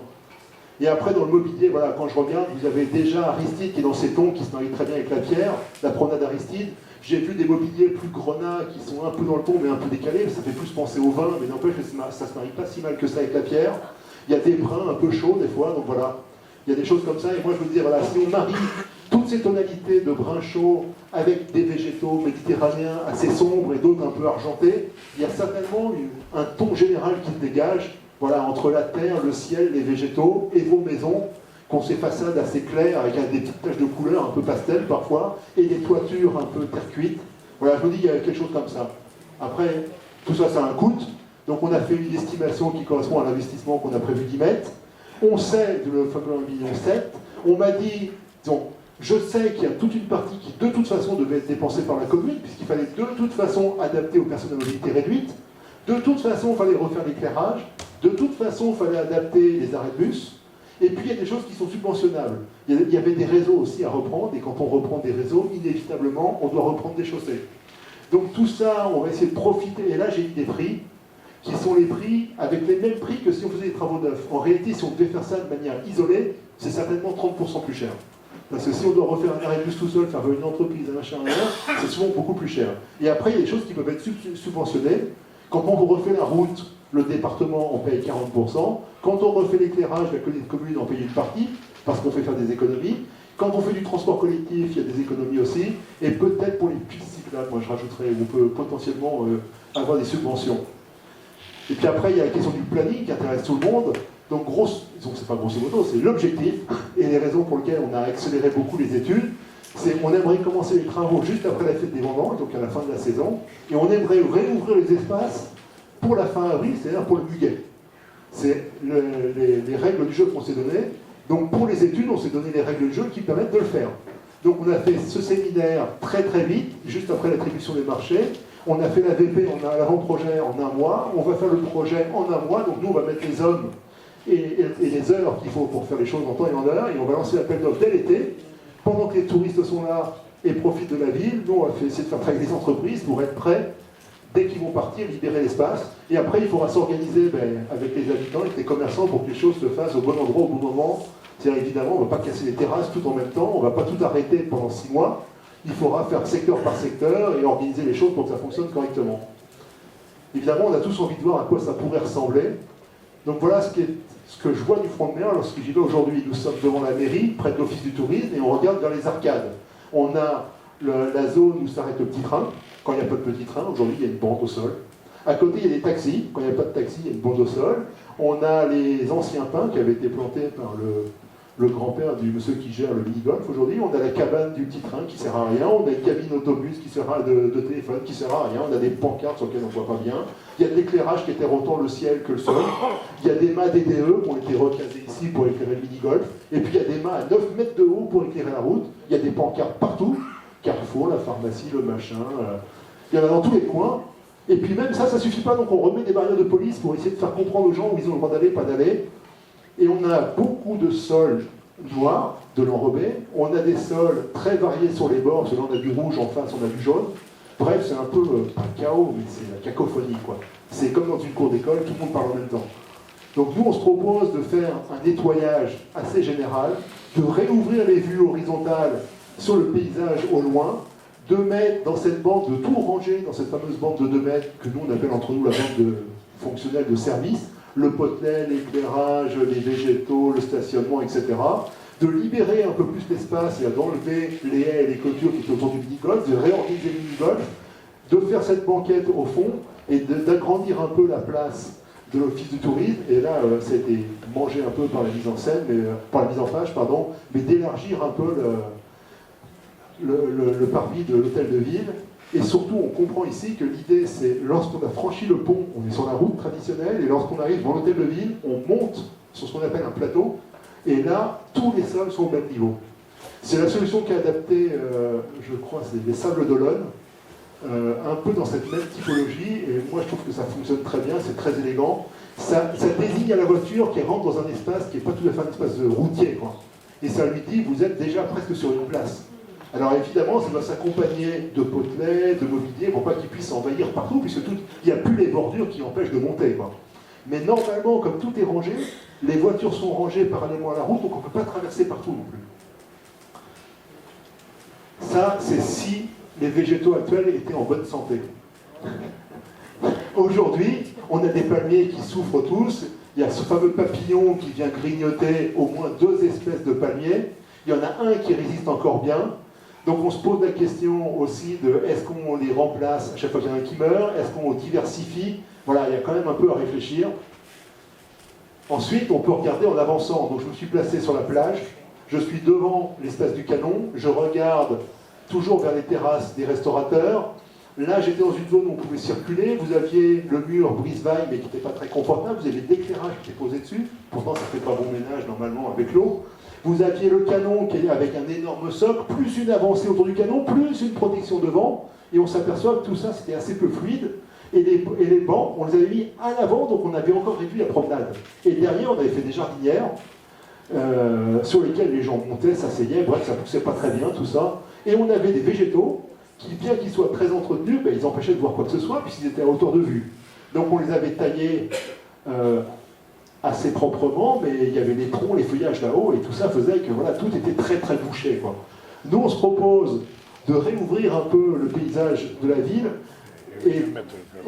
Et après, dans le mobilier, voilà, quand je regarde, vous avez déjà Aristide qui est dans ces tons, qui se marie très bien avec la pierre, la promenade d'Aristide. J'ai vu des mobiliers plus grenats qui sont un peu dans le ton, mais un peu décalés, ça fait plus penser au vin, mais n'empêche que ça se marie pas si mal que ça avec la pierre. Il y a des brins un peu chauds des fois, donc voilà. Il y a des choses comme ça, et moi je me dis, voilà, si on marie toutes ces tonalités de brun chaud avec des végétaux méditerranéens assez sombres et d'autres un peu argentés, il y a certainement un ton général qui se dégage, voilà, entre la terre, le ciel, les végétaux et vos maisons, qui ont ces façades assez claires avec des petites taches de couleur un peu pastel parfois, et des toitures un peu terre cuite. Voilà, je me dis qu'il y a quelque chose comme ça. Après, tout ça, ça a un coût, donc on a fait une estimation qui correspond à l'investissement qu'on a prévu d'y mettre. On sait le fameux 1,7 million. On m'a dit, disons, je sais qu'il y a toute une partie qui, de toute façon, devait être dépensée par la commune, puisqu'il fallait de toute façon adapter aux personnes à mobilité réduite. De toute façon, il fallait refaire l'éclairage. De toute façon, il fallait adapter les arrêts de bus. Et puis, il y a des choses qui sont subventionnables. Il y avait des réseaux aussi à reprendre, et quand on reprend des réseaux, inévitablement, on doit reprendre des chaussées. Donc tout ça, on va essayer de profiter. Et là, j'ai mis des prix, qui sont les prix avec les mêmes prix que si on faisait des travaux neufs. En réalité, si on devait faire ça de manière isolée, c'est certainement 30% plus cher. Parce que si on doit refaire un arrêt de bus tout seul, faire venir une entreprise, un machin, c'est souvent beaucoup plus cher. Et après, il y a des choses qui peuvent être subventionnées. Quand on refait la route, le département, on paye 40%. Quand on refait l'éclairage, la commune en paye une partie, parce qu'on fait faire des économies. Quand on fait du transport collectif, il y a des économies aussi. Et peut-être pour les pistes cyclables, moi je rajouterais, on peut potentiellement avoir des subventions. Et puis après, il y a la question du planning qui intéresse tout le monde. Donc, c'est pas grosso modo, c'est l'objectif et les raisons pour lesquelles on a accéléré beaucoup les études. C'est on aimerait commencer les travaux juste après la fête des vendanges, donc à la fin de la saison, et on aimerait réouvrir les espaces pour la fin avril, c'est-à-dire pour le muguet. C'est les règles du jeu qu'on s'est données. Donc pour les études, on s'est donné les règles du jeu qui permettent de le faire. Donc on a fait ce séminaire très très vite, juste après l'attribution des marchés. On a fait la VP, on a l'avant-projet en un mois. On va faire le projet en un mois. Donc nous, on va mettre les hommes et les heures qu'il faut pour faire les choses en temps et en heure. Et on va lancer l'appel d'offres dès l'été. pendant que les touristes sont là et profitent de la ville, nous on va essayer de faire travailler les entreprises pour être prêts, dès qu'ils vont partir, libérer l'espace. Et après, il faudra s'organiser avec les habitants, avec les commerçants, pour que les choses se fassent au bon endroit, au bon moment. C'est-à-dire, évidemment, on ne va pas casser les terrasses tout en même temps, on ne va pas tout arrêter pendant 6 mois. Il faudra faire secteur par secteur et organiser les choses pour que ça fonctionne correctement. Évidemment, on a tous envie de voir à quoi ça pourrait ressembler. Donc voilà ce que je vois du front de mer lorsque j'y vais aujourd'hui. Nous sommes devant la mairie, près de l'office du tourisme, et on regarde vers les arcades. On a la zone où s'arrête le petit train. Quand il n'y a pas de petit train, aujourd'hui, il y a une bande au sol. À côté, il y a des taxis. Quand il n'y a pas de taxi, il y a une bande au sol. On a les anciens pins qui avaient été plantés par le grand-père du monsieur qui gère le mini-golf aujourd'hui. On a la cabane du petit train qui ne sert à rien. On a une cabine autobus qui sert de téléphone qui ne sert à rien. On a des pancartes sur lesquelles on ne voit pas bien. Il y a de l'éclairage qui était autant le ciel que le sol. Il y a des mâts DDE qui ont été recasés ici pour éclairer le mini-golf. Et puis il y a des mâts à 9 mètres de haut pour éclairer la route. Il y a des pancartes partout. Carrefour, la pharmacie, le machin. Il y en a dans tous les coins. Et puis même ça suffit pas. Donc on remet des barrières de police pour essayer de faire comprendre aux gens où ils ont le droit d'aller, pas d'aller. Et on a beaucoup de sols noirs, de l'enrobé. On a des sols très variés sur les bords. Parce que là, on a du rouge en face, on a du jaune. Bref, c'est un peu, pas le chaos, mais c'est la cacophonie, quoi. C'est comme dans une cour d'école, tout le monde parle en même temps. Donc nous, on se propose de faire un nettoyage assez général, de réouvrir les vues horizontales sur le paysage au loin, de mettre dans cette bande, de tout ranger dans cette fameuse bande de 2 mètres, que nous, on appelle entre nous la bande fonctionnelle de service, le potelet, l'éclairage, les végétaux, le stationnement, etc. De libérer un peu plus l'espace et d'enlever les haies et les clôtures qui sont autour du mini-golf, de réorganiser le mini-golf, de faire cette banquette au fond et d'agrandir un peu la place de l'office du tourisme. Et là, ça a été mangé un peu par la mise en scène, par la mise en page, pardon, mais d'élargir un peu le parvis de l'hôtel de ville. Et surtout, on comprend ici que l'idée, c'est lorsqu'on a franchi le pont, on est sur la route traditionnelle, et lorsqu'on arrive dans l'hôtel de ville, on monte sur ce qu'on appelle un plateau, et là, tous les sols sont au même niveau. C'est la solution qu'a adaptée, je crois, c'est les Sables d'Olonne, un peu dans cette même typologie, et moi je trouve que ça fonctionne très bien, c'est très élégant. Ça désigne à la voiture qui rentre dans un espace qui n'est pas tout à fait un espace routier, quoi. Et ça lui dit, vous êtes déjà presque sur une place. Alors évidemment, ça doit s'accompagner de potelets, de mobilier, pour pas qu'ils puissent envahir partout, puisque il n'y a plus les bordures qui empêchent de monter, quoi. Mais normalement, comme tout est rangé, les voitures sont rangées parallèlement à la route, donc on ne peut pas traverser partout non plus. Ça, c'est si les végétaux actuels étaient en bonne santé. Aujourd'hui, on a des palmiers qui souffrent tous. Il y a ce fameux papillon qui vient grignoter au moins 2 espèces de palmiers. Il y en a un qui résiste encore bien. Donc on se pose la question aussi de est-ce qu'on les remplace à chaque fois qu'il y en a un qui meurt? Est-ce qu'on diversifie? Voilà, il y a quand même un peu à réfléchir. Ensuite, on peut regarder en avançant. Donc je me suis placé sur la plage. Je suis devant l'espace du canon. Je regarde toujours vers les terrasses des restaurateurs. Là, j'étais dans une zone où on pouvait circuler. Vous aviez le mur brise-vaille, mais qui n'était pas très confortable. Vous aviez de l'éclairage qui était posé dessus. Pourtant, ça ne fait pas bon ménage, normalement, avec l'eau. Vous aviez le canon qui est avec un énorme socle, plus une avancée autour du canon, plus une protection devant. Et on s'aperçoit que tout ça, c'était assez peu fluide. Et les bancs, on les avait mis à l'avant, donc on avait encore réduit la promenade. Et derrière, on avait fait des jardinières sur lesquelles les gens montaient, s'asseyaient. Bref, ça poussait pas très bien, tout ça. Et on avait des végétaux qui, bien qu'ils soient très entretenus, ben, ils empêchaient de voir quoi que ce soit, puisqu'ils étaient à hauteur de vue. Donc on les avait taillés assez proprement, mais il y avait les troncs, les feuillages là-haut, et tout ça faisait que voilà, tout était très très bouché, quoi. Nous, on se propose de réouvrir un peu le paysage de la ville, et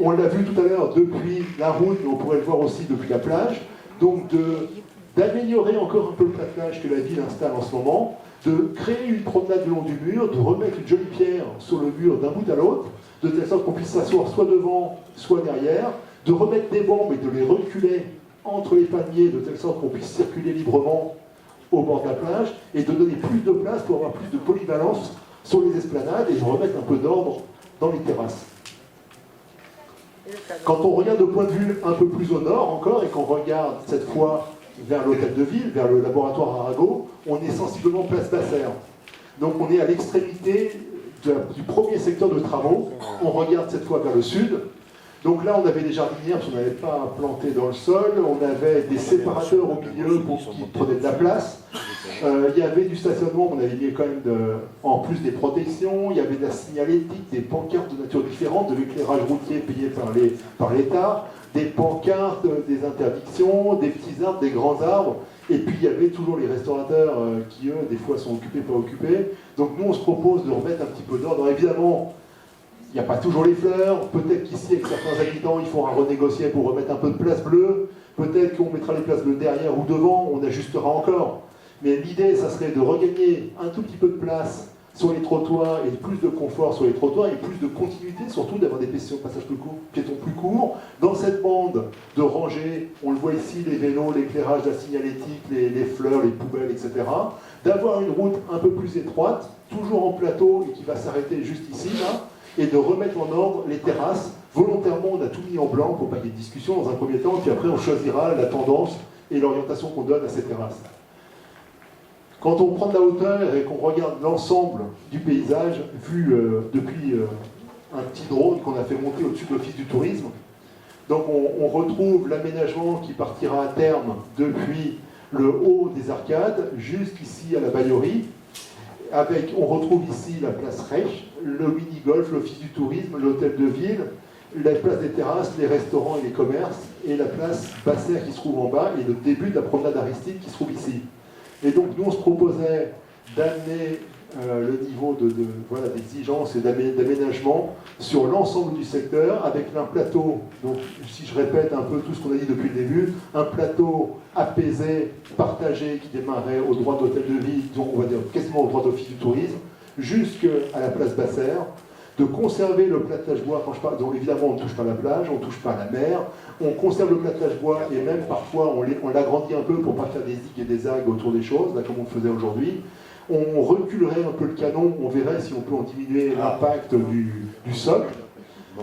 on l'a vu tout à l'heure depuis la route, mais on pourrait le voir aussi depuis la plage, donc d'améliorer encore un peu le plage que la ville installe en ce moment, de créer une promenade le long du mur, de remettre une jolie pierre sur le mur d'un bout à l'autre, de telle sorte qu'on puisse s'asseoir soit devant, soit derrière, de remettre des bancs, mais de les reculer entre les palmiers, de telle sorte qu'on puisse circuler librement au bord de la plage, et de donner plus de place pour avoir plus de polyvalence sur les esplanades, et de remettre un peu d'ordre dans les terrasses. Quand on regarde au point de vue un peu plus au nord encore, et qu'on regarde cette fois vers l'hôtel de ville, vers le laboratoire Arago, on est sensiblement place Basser. Donc on est à l'extrémité du premier secteur de travaux. On regarde cette fois vers le sud. Donc là, on avait des jardinières, parce qu'on n'avait pas planté dans le sol. On avait des séparateurs au milieu qui prenaient de la place. Il y avait du stationnement, on avait mis quand même, en plus des protections, il y avait de la signalétique, des pancartes de nature différente, de l'éclairage routier payé par l'État, des pancartes, des interdictions, des petits arbres, des grands arbres, et puis il y avait toujours les restaurateurs qui, eux, des fois sont occupés, pas occupés. Donc nous, on se propose de remettre un petit peu d'ordre. Alors, évidemment, il n'y a pas toujours les fleurs, peut-être qu'ici, avec certains habitants, il faudra renégocier pour remettre un peu de place bleue, peut-être qu'on mettra les places bleues derrière ou devant, on ajustera encore. Mais l'idée, ça serait de regagner un tout petit peu de place sur les trottoirs et plus de confort sur les trottoirs et plus de continuité, surtout d'avoir des passages plus courts, piétons plus courts. Dans cette bande de rangées, on le voit ici, les vélos, l'éclairage, la signalétique, les fleurs, les poubelles, etc. D'avoir une route un peu plus étroite, toujours en plateau et qui va s'arrêter juste ici, là, et de remettre en ordre les terrasses. Volontairement, on a tout mis en blanc pour pas qu'il y ait de discussion dans un premier temps, puis après on choisira la tendance et l'orientation qu'on donne à ces terrasses. Quand on prend de la hauteur et qu'on regarde l'ensemble du paysage, vu depuis un petit drone qu'on a fait monter au-dessus de l'Office du tourisme, donc on retrouve l'aménagement qui partira à terme depuis le haut des arcades jusqu'ici à la Baillerie. On retrouve ici la place Reich, le mini-golf, l'Office du tourisme, l'hôtel de ville, la place des terrasses, les restaurants et les commerces, et la place Basser qui se trouve en bas, et le début de la promenade Aristide qui se trouve ici. Et donc nous on se proposait d'amener le niveau voilà, d'exigence et d'aménagement sur l'ensemble du secteur avec un plateau, donc si je répète un peu tout ce qu'on a dit depuis le début, un plateau apaisé, partagé qui démarrait au droit d'hôtel de ville, donc on va dire quasiment au droit d'office du tourisme, jusqu'à la place Basser, de conserver le platage bois, quand je parle, donc évidemment on ne touche pas la plage, on ne touche pas la mer, on conserve le platage bois et même parfois on l'agrandit un peu pour ne pas faire des digues et des algues autour des choses, là, comme on le faisait aujourd'hui. On reculerait un peu le canon, on verrait si on peut en diminuer l'impact du socle.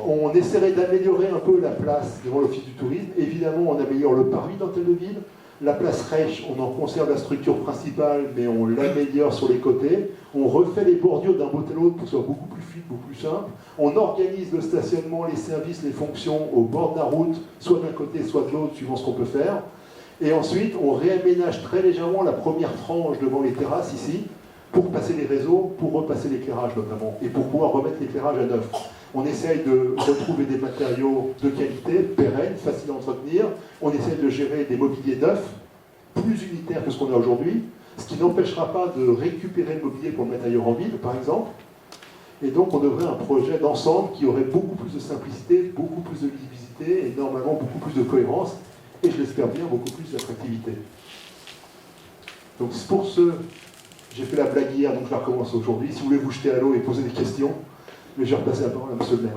On essaierait d'améliorer un peu la place devant l'Office du tourisme. Évidemment, on améliore le parvis d'hôtel de ville. La place Reich, on en conserve la structure principale, mais on l'améliore sur les côtés. On refait les bordures d'un bout à l'autre pour que ce soit beaucoup plus fluide, beaucoup plus simple. On organise le stationnement, les services, les fonctions au bord de la route, soit d'un côté, soit de l'autre, suivant ce qu'on peut faire. Et ensuite, on réaménage très légèrement la première frange devant les terrasses ici, pour passer les réseaux, pour repasser l'éclairage notamment, et pour pouvoir remettre l'éclairage à neuf. On essaye de retrouver des matériaux de qualité, pérennes, faciles à entretenir. On essaye de gérer des mobiliers neufs, plus unitaires que ce qu'on a aujourd'hui, ce qui n'empêchera pas de récupérer le mobilier pour le mettre ailleurs en ville, par exemple. Et donc on devrait un projet d'ensemble qui aurait beaucoup plus de simplicité, beaucoup plus de lisibilité, et normalement beaucoup plus de cohérence, et je l'espère bien, beaucoup plus d'attractivité. Donc pour ce... J'ai fait la blague hier, donc je la recommence aujourd'hui. Si vous voulez vous jeter à l'eau et poser des questions, mais je vais repasser la parole à M. le maire.